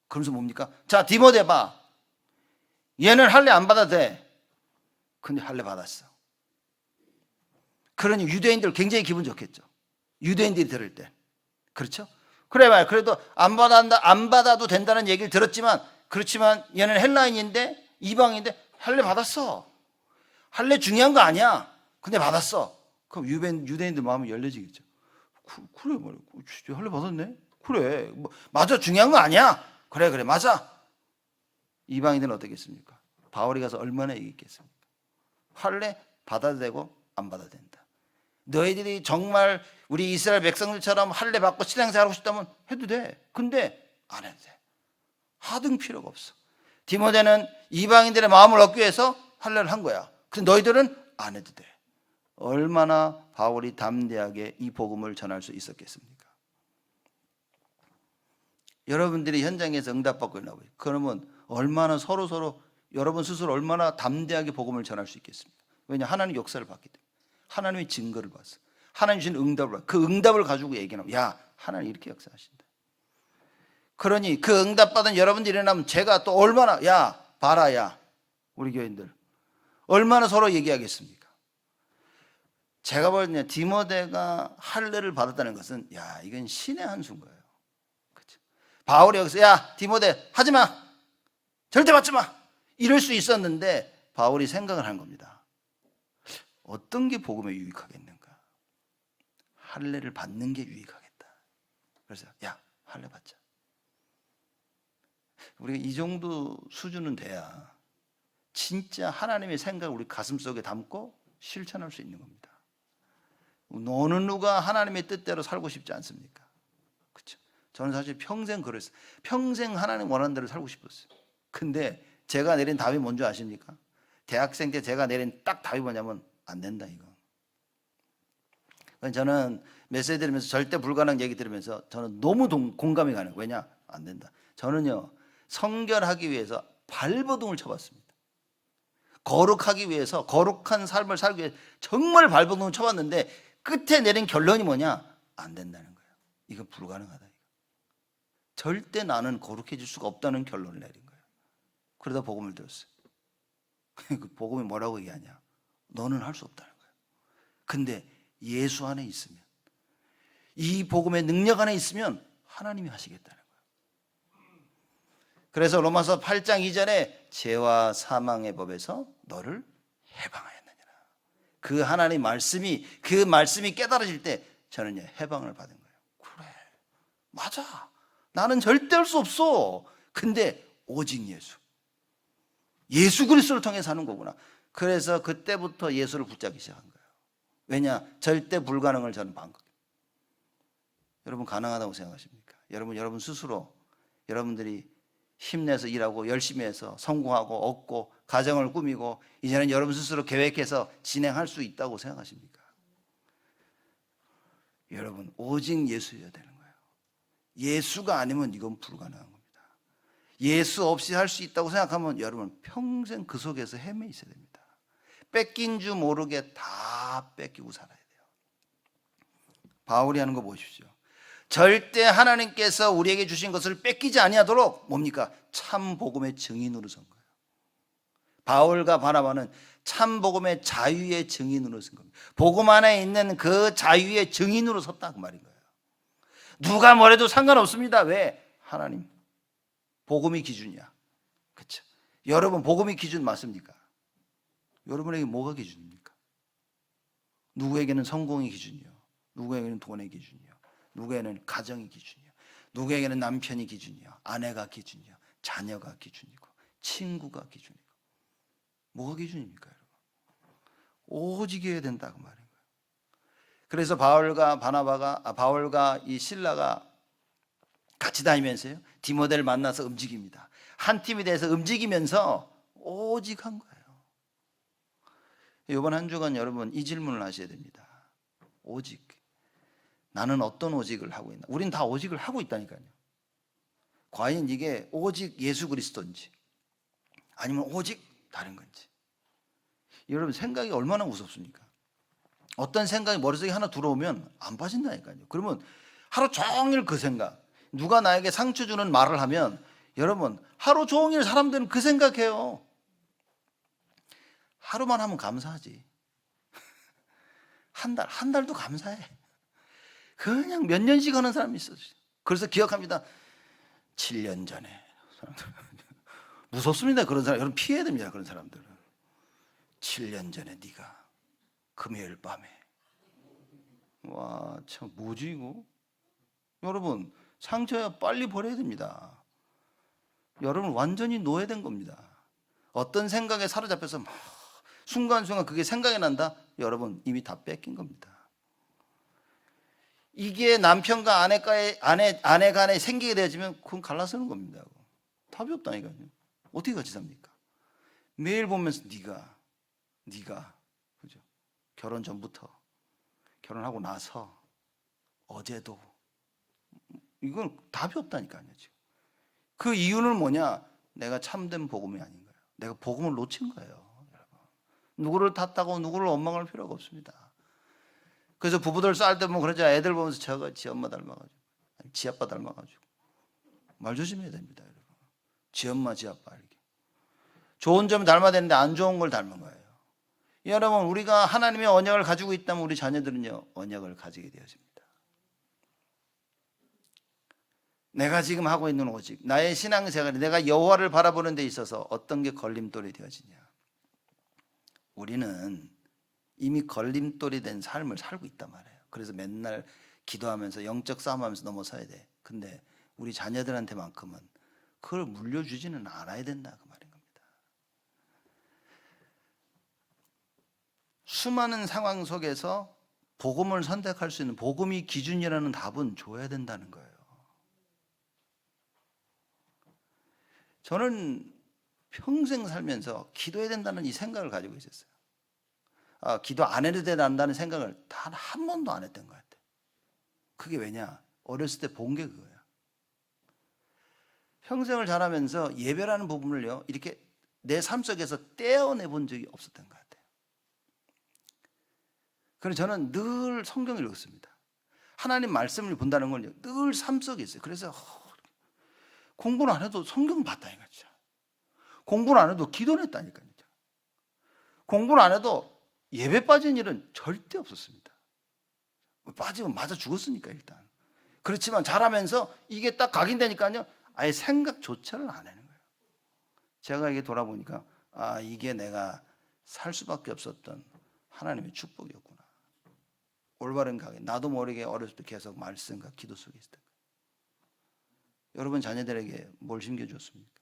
그러면서 뭡니까? 자, 디모데 봐. 얘는 할례 안 받아도 돼. 근데 할례 받았어. 그러니 유대인들 굉장히 기분 좋겠죠. 유대인들이 들을 때. 그렇죠? 그래 봐요. 그래도 안 받아도 된다는 얘기를 들었지만, 그렇지만 얘는 헬라인인데, 이방인인데 할례 받았어. 할례 중요한 거 아니야. 근데 받았어. 그럼 유대인들 마음이 열려지겠죠. 그래 말이야. 할례 받았네. 그래. 맞아. 중요한 거 아니야. 그래 맞아. 이방인들은 어떻겠습니까? 바울이 가서 얼마나 얘기했겠습니까? 할례 받아도 되고 안 받아도 된다. 너희들이 정말 우리 이스라엘 백성들처럼 할례 받고 신앙생활 하고 싶다면 해도 돼. 근데 안 해도 돼. 하등 필요가 없어. 디모데는 이방인들의 마음을 얻기 위해서 할례를 한 거야. 근데 너희들은 안 해도 돼. 얼마나 바울이 담대하게 이 복음을 전할 수 있었겠습니까? 여러분들이 현장에서 응답받고 있나 봐요. 그러면 얼마나 서로 여러분 스스로 얼마나 담대하게 복음을 전할 수 있겠습니까? 왜냐? 하나님 역사를 봤기 때문에. 하나님의 증거를 봤어. 하나님 주신 응답을 봤어. 그 응답을 가지고 얘기하면, 야, 하나님 이렇게 역사하신다. 그러니 그 응답받은 여러분들이 일어나면 제가 또 얼마나, 야, 봐라, 야, 우리 교인들 얼마나 서로 얘기하겠습니까? 제가 볼 때 디모데가 할례를 받았다는 것은, 야, 이건 신의 한 수인 거예요. 그렇죠? 바울이 여기서, 야, 디모데 하지 마, 절대 받지 마, 이럴 수 있었는데 바울이 생각을 한 겁니다. 어떤 게 복음에 유익하겠는가? 할례를 받는 게 유익하겠다. 그래서 야, 할례 받자. 우리가 이 정도 수준은 돼야 진짜 하나님의 생각을 우리 가슴속에 담고 실천할 수 있는 겁니다. 어느 누가 하나님의 뜻대로 살고 싶지 않습니까? 그렇죠? 저는 사실 평생 그랬어요. 평생 하나님 원하는 대로 살고 싶었어요. 근데 제가 내린 답이 뭔지 아십니까? 대학생 때 제가 내린 딱 답이 뭐냐면, 안 된다, 이거. 저는 메시지 들으면서 절대 불가능 얘기 들으면서 저는 너무 공감이 가는 거예요. 왜냐? 안 된다. 저는요, 성결하기 위해서 발버둥을 쳐봤습니다. 거룩하기 위해서, 거룩한 삶을 살기 위해서 정말 발버둥을 쳐봤는데 끝에 내린 결론이 뭐냐? 안 된다는 거예요. 이거 불가능하다. 이거. 절대 나는 거룩해질 수가 없다는 결론을 내린 거예요. 그러다 복음을 들었어요. 그 복음이 뭐라고 얘기하냐? 너는 할 수 없다는 거예요. 근데 예수 안에 있으면, 이 복음의 능력 안에 있으면 하나님이 하시겠다는 거예요. 그래서 로마서 8장 2절에 죄와 사망의 법에서 너를 해방하였느니라. 그 하나님의 말씀이, 그 말씀이 깨달아질 때 저는 해방을 받은 거예요. 그래, 맞아. 나는 절대 할 수 없어. 근데 오직 예수 그리스도를 통해 사는 거구나. 그래서 그때부터 예수를 붙잡기 시작한 거예요. 왜냐? 절대 불가능을 저는 본 거예요. 여러분 가능하다고 생각하십니까? 여러분 스스로 여러분들이 힘내서 일하고 열심히 해서 성공하고 얻고 가정을 꾸미고 이제는 여러분 스스로 계획해서 진행할 수 있다고 생각하십니까? 여러분 오직 예수여야 되는 거예요. 예수가 아니면 이건 불가능한 겁니다. 예수 없이 할 수 있다고 생각하면 여러분 평생 그 속에서 헤매 있어야 됩니다. 뺏긴 줄 모르게 다 뺏기고 살아야 돼요. 바울이 하는 거 보십시오. 절대 하나님께서 우리에게 주신 것을 뺏기지 아니하도록 뭡니까? 참 복음의 증인으로 선 거예요. 바울과 바나바는 참 복음의 자유의 증인으로 선 겁니다. 복음 안에 있는 그 자유의 증인으로 섰다 그 말인 거예요. 누가 뭐래도 상관없습니다. 왜? 하나님 복음이 기준이야. 그렇죠? 여러분 복음이 기준 맞습니까? 여러분에게 뭐가 기준입니까? 누구에게는 성공의 기준이요, 누구에게는 돈의 기준이요, 누구에게는 가정의 기준이요, 누구에게는 남편이 기준이요, 아내가 기준이요, 자녀가 기준이고, 친구가 기준이고. 뭐가 기준입니까, 여러분? 오직이어야 된다고 말인 거예요. 그래서 바울과 이 실라가 같이 다니면서요, 디모데를 만나서 움직입니다. 한 팀이 돼서 움직이면서 오직 한 거예요. 이번 한 주간 여러분 이 질문을 하셔야 됩니다. 오직. 나는 어떤 오직을 하고 있나? 우린 다 오직을 하고 있다니까요. 과연 이게 오직 예수 그리스도인지 아니면 오직 다른 건지. 여러분 생각이 얼마나 무섭습니까? 어떤 생각이 머릿속에 하나 들어오면 안 빠진다니까요. 그러면 하루 종일 그 생각, 누가 나에게 상처 주는 말을 하면 여러분 하루 종일 사람들은 그 생각해요. 하루만 하면 감사하지. 한 달도 감사해. 그냥 몇 년씩 하는 사람이 있어요. 그래서 기억합니다. 7년 전에. 무섭습니다. 그런 사람. 여러분 피해야 됩니다. 그런 사람들은. 7년 전에 네가 금요일 밤에. 와, 참 뭐지 이거? 여러분 상처야 빨리 버려야 됩니다. 여러분 완전히 노예된 겁니다. 어떤 생각에 사로잡혀서 막 순간순간 그게 생각이 난다? 여러분 이미 다 뺏긴 겁니다. 이게 남편과 아내 간에 생기게 되어지면 그건 갈라서는 겁니다. 답이 없다니까요. 어떻게 같이 삽니까? 매일 보면서 네가 그죠? 결혼 전부터 결혼하고 나서 어제도 이건 답이 없다니까요. 지금. 그 이유는 뭐냐? 내가 참된 복음이 아닌 거예요. 내가 복음을 놓친 거예요. 여러분. 누구를 탓하고 누구를 원망할 필요가 없습니다. 그래서 부부들 싸울 때 보면 그러죠. 애들 보면서 저가 지 엄마 닮아가지고 지 아빠 닮아가지고 말 조심해야 됩니다. 여러분. 지 엄마 지 아빠 이렇게 좋은 점을 닮아야 되는데 안 좋은 걸 닮은 거예요. 여러분 우리가 하나님의 언약을 가지고 있다면 우리 자녀들은요 언약을 가지게 되어집니다. 내가 지금 하고 있는 오직 나의 신앙생활이 내가 여호와를 바라보는 데 있어서 어떤 게 걸림돌이 되어지냐? 우리는 이미 걸림돌이 된 삶을 살고 있단 말이에요. 그래서 맨날 기도하면서 영적 싸움하면서 넘어서야 돼. 근데 우리 자녀들한테만큼은 그걸 물려주지는 않아야 된다 그 말인 겁니다. 수많은 상황 속에서 복음을 선택할 수 있는 복음이 기준이라는 답은 줘야 된다는 거예요. 저는 평생 살면서 기도해야 된다는 이 생각을 가지고 있었어요. 기도 안 해도 된다는 생각을 단 한 번도 안 했던 것 같아요. 그게 왜냐? 어렸을 때 본 게 그거예요. 평생을 자라면서 예배라는 부분을요 이렇게 내 삶 속에서 떼어내 본 적이 없었던 것 같아요. 그래서 저는 늘 성경을 읽었습니다. 하나님 말씀을 본다는 건 늘 삶 속에 있어요. 그래서 공부를 안 해도 성경 봤다니까 진짜. 공부를 안 해도 기도를 했다니까요. 공부를 안 해도 예배 빠진 일은 절대 없었습니다. 빠지면 맞아 죽었으니까 일단. 그렇지만 자라면서 이게 딱 각인되니까요 아예 생각조차를 안 하는 거예요. 제가 이게 돌아보니까 이게 내가 살 수밖에 없었던 하나님의 축복이었구나. 올바른 각인. 나도 모르게 어렸을 때 계속 말씀과 기도 속에 있었던 거예요. 여러분 자녀들에게 뭘 심겨주었습니까?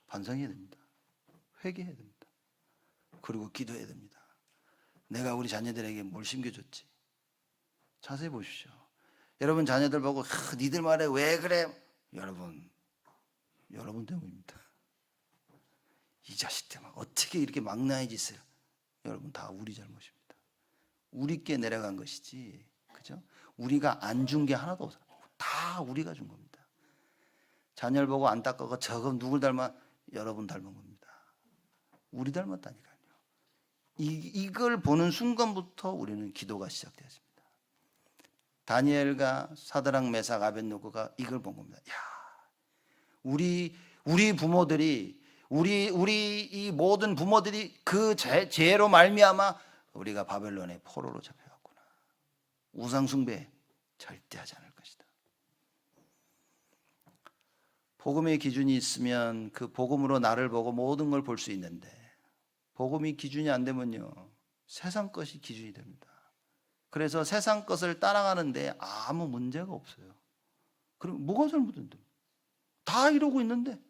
반성해야 됩니다. 회개해야 됩니다. 그리고 기도해야 됩니다. 내가 우리 자녀들에게 뭘 심겨줬지? 자세히 보십시오. 여러분 자녀들 보고 니들 말에 왜 그래? 여러분 때문입니다. 이 자식 때문에 어떻게 이렇게 망나니 짓을? 여러분 다 우리 잘못입니다. 우리께 내려간 것이지, 그죠? 우리가 안 준 게 하나도 없어요. 다 우리가 준 겁니다. 자녀를 보고 안타까워 저거 누굴 닮아? 여러분 닮은 겁니다. 우리 닮았다니까요. 이걸 보는 순간부터 우리는 기도가 시작되었습니다. 다니엘과 사드락 메삭 아벳느고가 이걸 본 겁니다. 야, 우리 부모들이 우리 이 모든 부모들이 그 죄로 말미암아 우리가 바벨론의 포로로 잡혀갔구나. 우상 숭배 절대 하지 않을 것이다. 복음의 기준이 있으면 그 복음으로 나를 보고 모든 걸 볼 수 있는데 복음이 기준이 안 되면요, 세상 것이 기준이 됩니다. 그래서 세상 것을 따라가는데 아무 문제가 없어요. 그럼 뭐가 잘못된다? 다 이러고 있는데,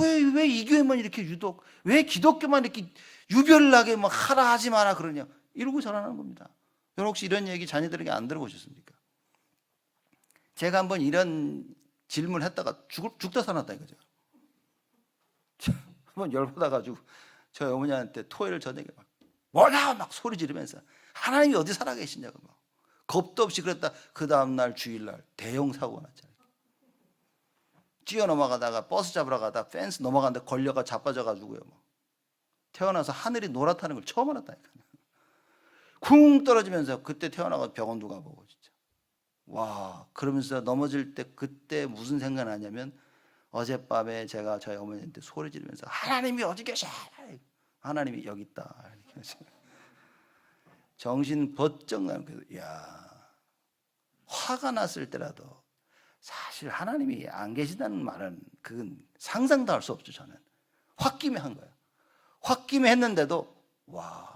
왜 이 교회만 이렇게 유독, 왜 기독교만 이렇게 유별나게 막 하라 하지 마라 그러냐, 이러고 자라는 겁니다. 여러분 혹시 이런 얘기 자녀들에게 안 들어보셨습니까? 제가 한번 이런 질문을 했다가 죽다 살았다 이거죠. 한번 열받아가지고 저희 어머니한테 토요일 저녁에 뭐냐 막 소리 지르면서 하나님이 어디 살아계시냐고 막 겁도 없이 그랬다. 그 다음날 주일날 대형 사고가 났잖아요. 뛰어넘어가다가 버스 잡으러 가다가 펜스 넘어가는데 걸려가 자빠져가지고요. 태어나서 하늘이 노랗다는 걸 처음 알았다니까요. 쿵 떨어지면서 그때 태어나서 병원도 가보고 진짜. 와, 그러면서 넘어질 때 그때 무슨 생각 나냐면 어젯밤에 제가 저희 어머니한테 소리 지르면서 하나님이 어디 계셔? 하나님이 여기 있다. 정신 번쩍 나는 거예요. 야, 화가 났을 때라도 사실 하나님이 안 계시다는 말은 그건 상상도 할 수 없죠. 저는 홧김에 한 거예요. 홧김에 했는데도 와,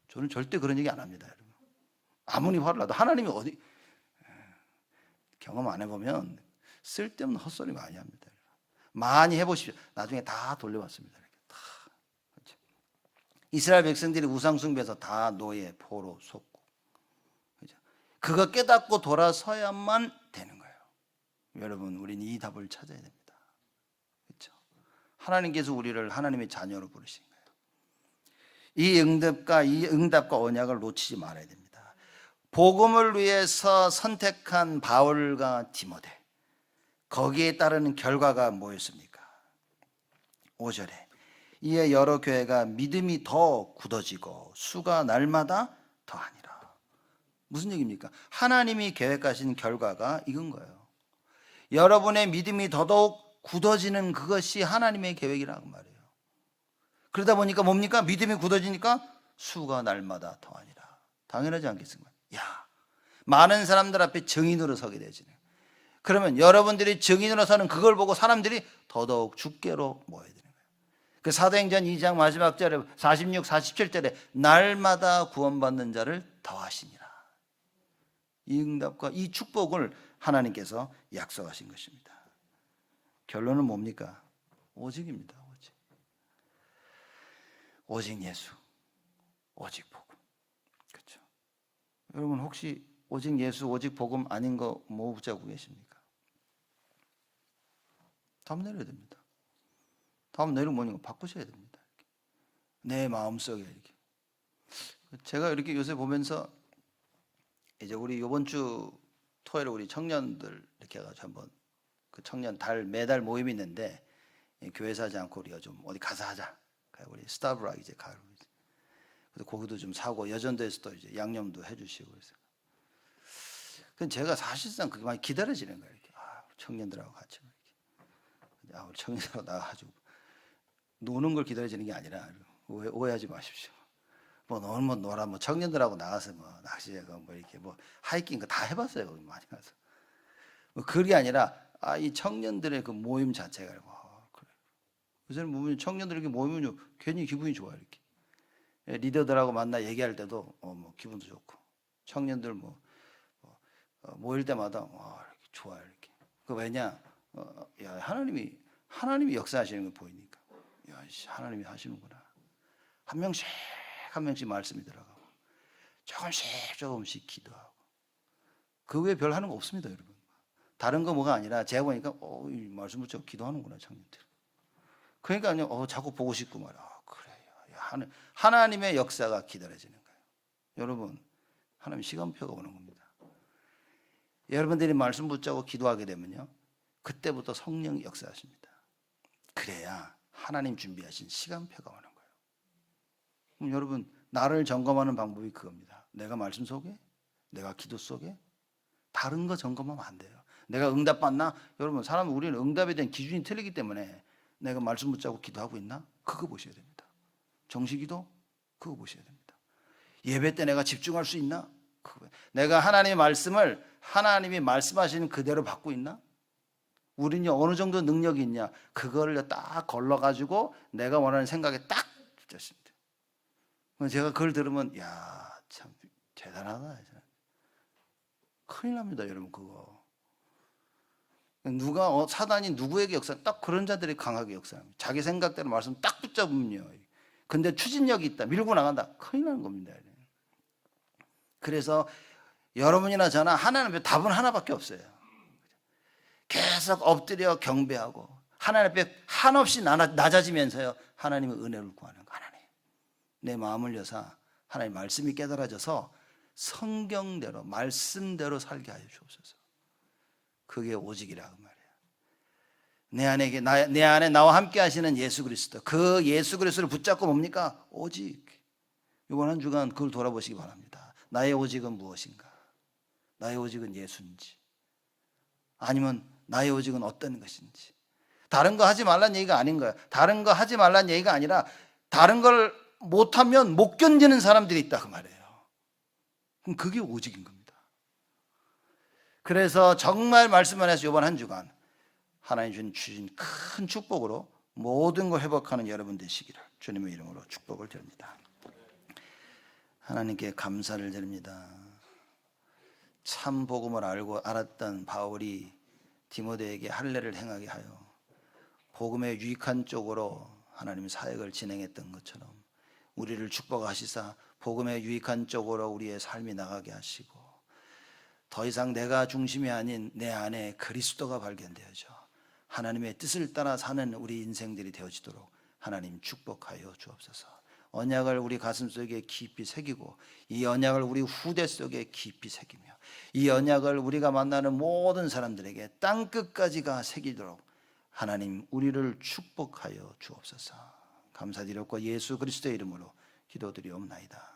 저는 절대 그런 얘기 안 합니다. 여러분. 아무리 화를 나도 하나님이 어디, 경험 안 해보면 쓸데없는 헛소리 많이 합니다. 많이 해보십시오. 나중에 다 돌려받습니다. 다. 그렇죠? 이스라엘 백성들이 우상숭배에서 다 노예, 포로, 속고. 그렇죠? 그거 깨닫고 돌아서야만 되는 거예요. 여러분, 우리는 이 답을 찾아야 됩니다. 그렇죠? 하나님께서 우리를 하나님의 자녀로 부르신 거예요. 이 응답과 언약을 놓치지 말아야 됩니다. 복음을 위해서 선택한 바울과 디모데, 거기에 따르는 결과가 뭐였습니까? 5절에 이에 여러 교회가 믿음이 더 굳어지고 수가 날마다 더하니라. 무슨 얘기입니까? 하나님이 계획하신 결과가 이건 거예요. 여러분의 믿음이 더더욱 굳어지는 그것이 하나님의 계획이라고 말이에요. 그러다 보니까 뭡니까? 믿음이 굳어지니까 수가 날마다 더하니라. 당연하지 않겠습니까? 야, 많은 사람들 앞에 증인으로 서게 되지네. 그러면 여러분들이 증인으로 서는 그걸 보고 사람들이 더더욱 주께로 모여야 되는 거예요. 그 사도행전 2장 마지막 절에 46, 47절에 날마다 구원받는 자를 더하시니라. 이 응답과 이 축복을 하나님께서 약속하신 것입니다. 결론은 뭡니까? 오직입니다. 오직. 오직 예수, 오직 복음. 그렇죠? 여러분 혹시 오직 예수, 오직 복음 아닌 거 뭐 붙잡고 계십니까? 답 내려야 됩니다. 답 내리면 뭐냐고 바꾸셔야 됩니다. 내 마음속에 이렇게. 제가 이렇게 요새 보면서 이제 우리 이번 주 토요일에 우리 청년들 이렇게 해가지고 한번 그 청년 매달 모임이 있는데 교회에서 하지 않고 우리가 좀 어디 가서 하자. 우리 스타브라 이제 가고 그래서 고기도 좀 사고 여전도에서도 이제 양념도 해주시고 그래서. 그 제가 사실상 그게 많이 기다려지는 거예요. 이렇게. 청년들하고 같이 이렇게. 우리 청년들하고 나가가지고 노는 걸 기다려지는 게 아니라 오해하지 마십시오. 뭐 놀면 놀아, 뭐 청년들하고 나가서 뭐 낚시하고 뭐 이렇게 뭐 하이킹 다 해봤어요. 많이 가서. 뭐 그게 아니라 이 청년들의 그 모임 자체가 그래. 요새는 보면 청년들에게 모이면 괜히 기분이 좋아요. 이렇게 리더들하고 만나 얘기할 때도 뭐 기분도 좋고 청년들 모일 때마다 이렇게 좋아요. 이렇게. 그 왜냐? 야, 하나님이 역사하시는 걸 보이니까. 야, 하나님이 하시는구나. 한 명씩 말씀이 들어가고 조금씩 기도하고 그 외에 별 하는 거 없습니다, 여러분. 다른 거 뭐가 아니라 제가 보니까 이 말씀 붙잡고 기도하는구나, 청년들. 그러니까 자꾸 보고 싶고 말이야. 그래요. 하나님의 역사가 기다려지는 거예요. 여러분, 하나님 시간표가 오는 겁니다. 여러분들이 말씀 붙잡고 기도하게 되면요, 그때부터 성령이 역사하십니다. 그래야 하나님 준비하신 시간표가 오는 거예요. 그럼 여러분, 나를 점검하는 방법이 그겁니다. 내가 말씀 속에, 내가 기도 속에 다른 거 점검하면 안 돼요. 내가 응답받나? 여러분, 우리는 응답에 대한 기준이 틀리기 때문에 내가 말씀 붙잡고 기도하고 있나? 그거 보셔야 됩니다. 정시기도? 그거 보셔야 됩니다. 예배 때 내가 집중할 수 있나? 내가 하나님의 말씀을 하나님이 말씀하시는 그대로 받고 있나? 우리는 어느 정도 능력이 있냐? 그거를 딱 걸러가지고 내가 원하는 생각에 딱 붙였습니다. 제가 그걸 들으면 야, 참 대단하다. 큰일 납니다, 여러분. 그거 누가 사단이 누구에게 역사, 딱 그런 자들이 강하게 역사합니다. 자기 생각대로 말씀 딱 붙잡으면요. 근데 추진력이 있다, 밀고 나간다, 큰일 나는 겁니다. 그래서 여러분이나 저나 하나님 앞에 답은 하나밖에 없어요. 계속 엎드려 경배하고 하나님 앞에 한없이 낮아지면서요, 하나님의 은혜를 구하는 거. 하나님, 내 마음을 여사 하나님 말씀이 깨달아져서 성경대로 말씀대로 살게 하여 주옵소서. 그게 오직이라 그 말이에요. 내 안에 나와 함께 하시는 예수 그리스도, 그 예수 그리스도를 붙잡고 뭡니까? 오직. 이번 한 주간 그걸 돌아보시기 바랍니다. 나의 오직은 무엇인가? 나의 오직은 예수인지, 아니면 나의 오직은 어떤 것인지. 다른 거 하지 말란 얘기가 아닌 거예요. 다른 거 하지 말란 얘기가 아니라 다른 걸 못하면 못 견디는 사람들이 있다 그 말이에요. 그럼 그게 오직인 겁니다. 그래서 정말 말씀 안에서 이번 한 주간 하나님 주신 큰 축복으로 모든 걸 회복하는 여러분 되시기를 주님의 이름으로 축복을 드립니다. 하나님께 감사를 드립니다. 참 복음을 알았던 바울이 디모데에게 할례를 행하게 하여 복음에 유익한 쪽으로 하나님 사역을 진행했던 것처럼 우리를 축복하시사 복음에 유익한 쪽으로 우리의 삶이 나가게 하시고, 더 이상 내가 중심이 아닌 내 안에 그리스도가 발견되어져 하나님의 뜻을 따라 사는 우리 인생들이 되어지도록 하나님 축복하여 주옵소서. 언약을 우리 가슴 속에 깊이 새기고, 이 언약을 우리 후대 속에 깊이 새기며, 이 언약을 우리가 만나는 모든 사람들에게 땅끝까지가 새기도록 하나님 우리를 축복하여 주옵소서. 감사드렸고 예수 그리스도의 이름으로 기도드리옵나이다.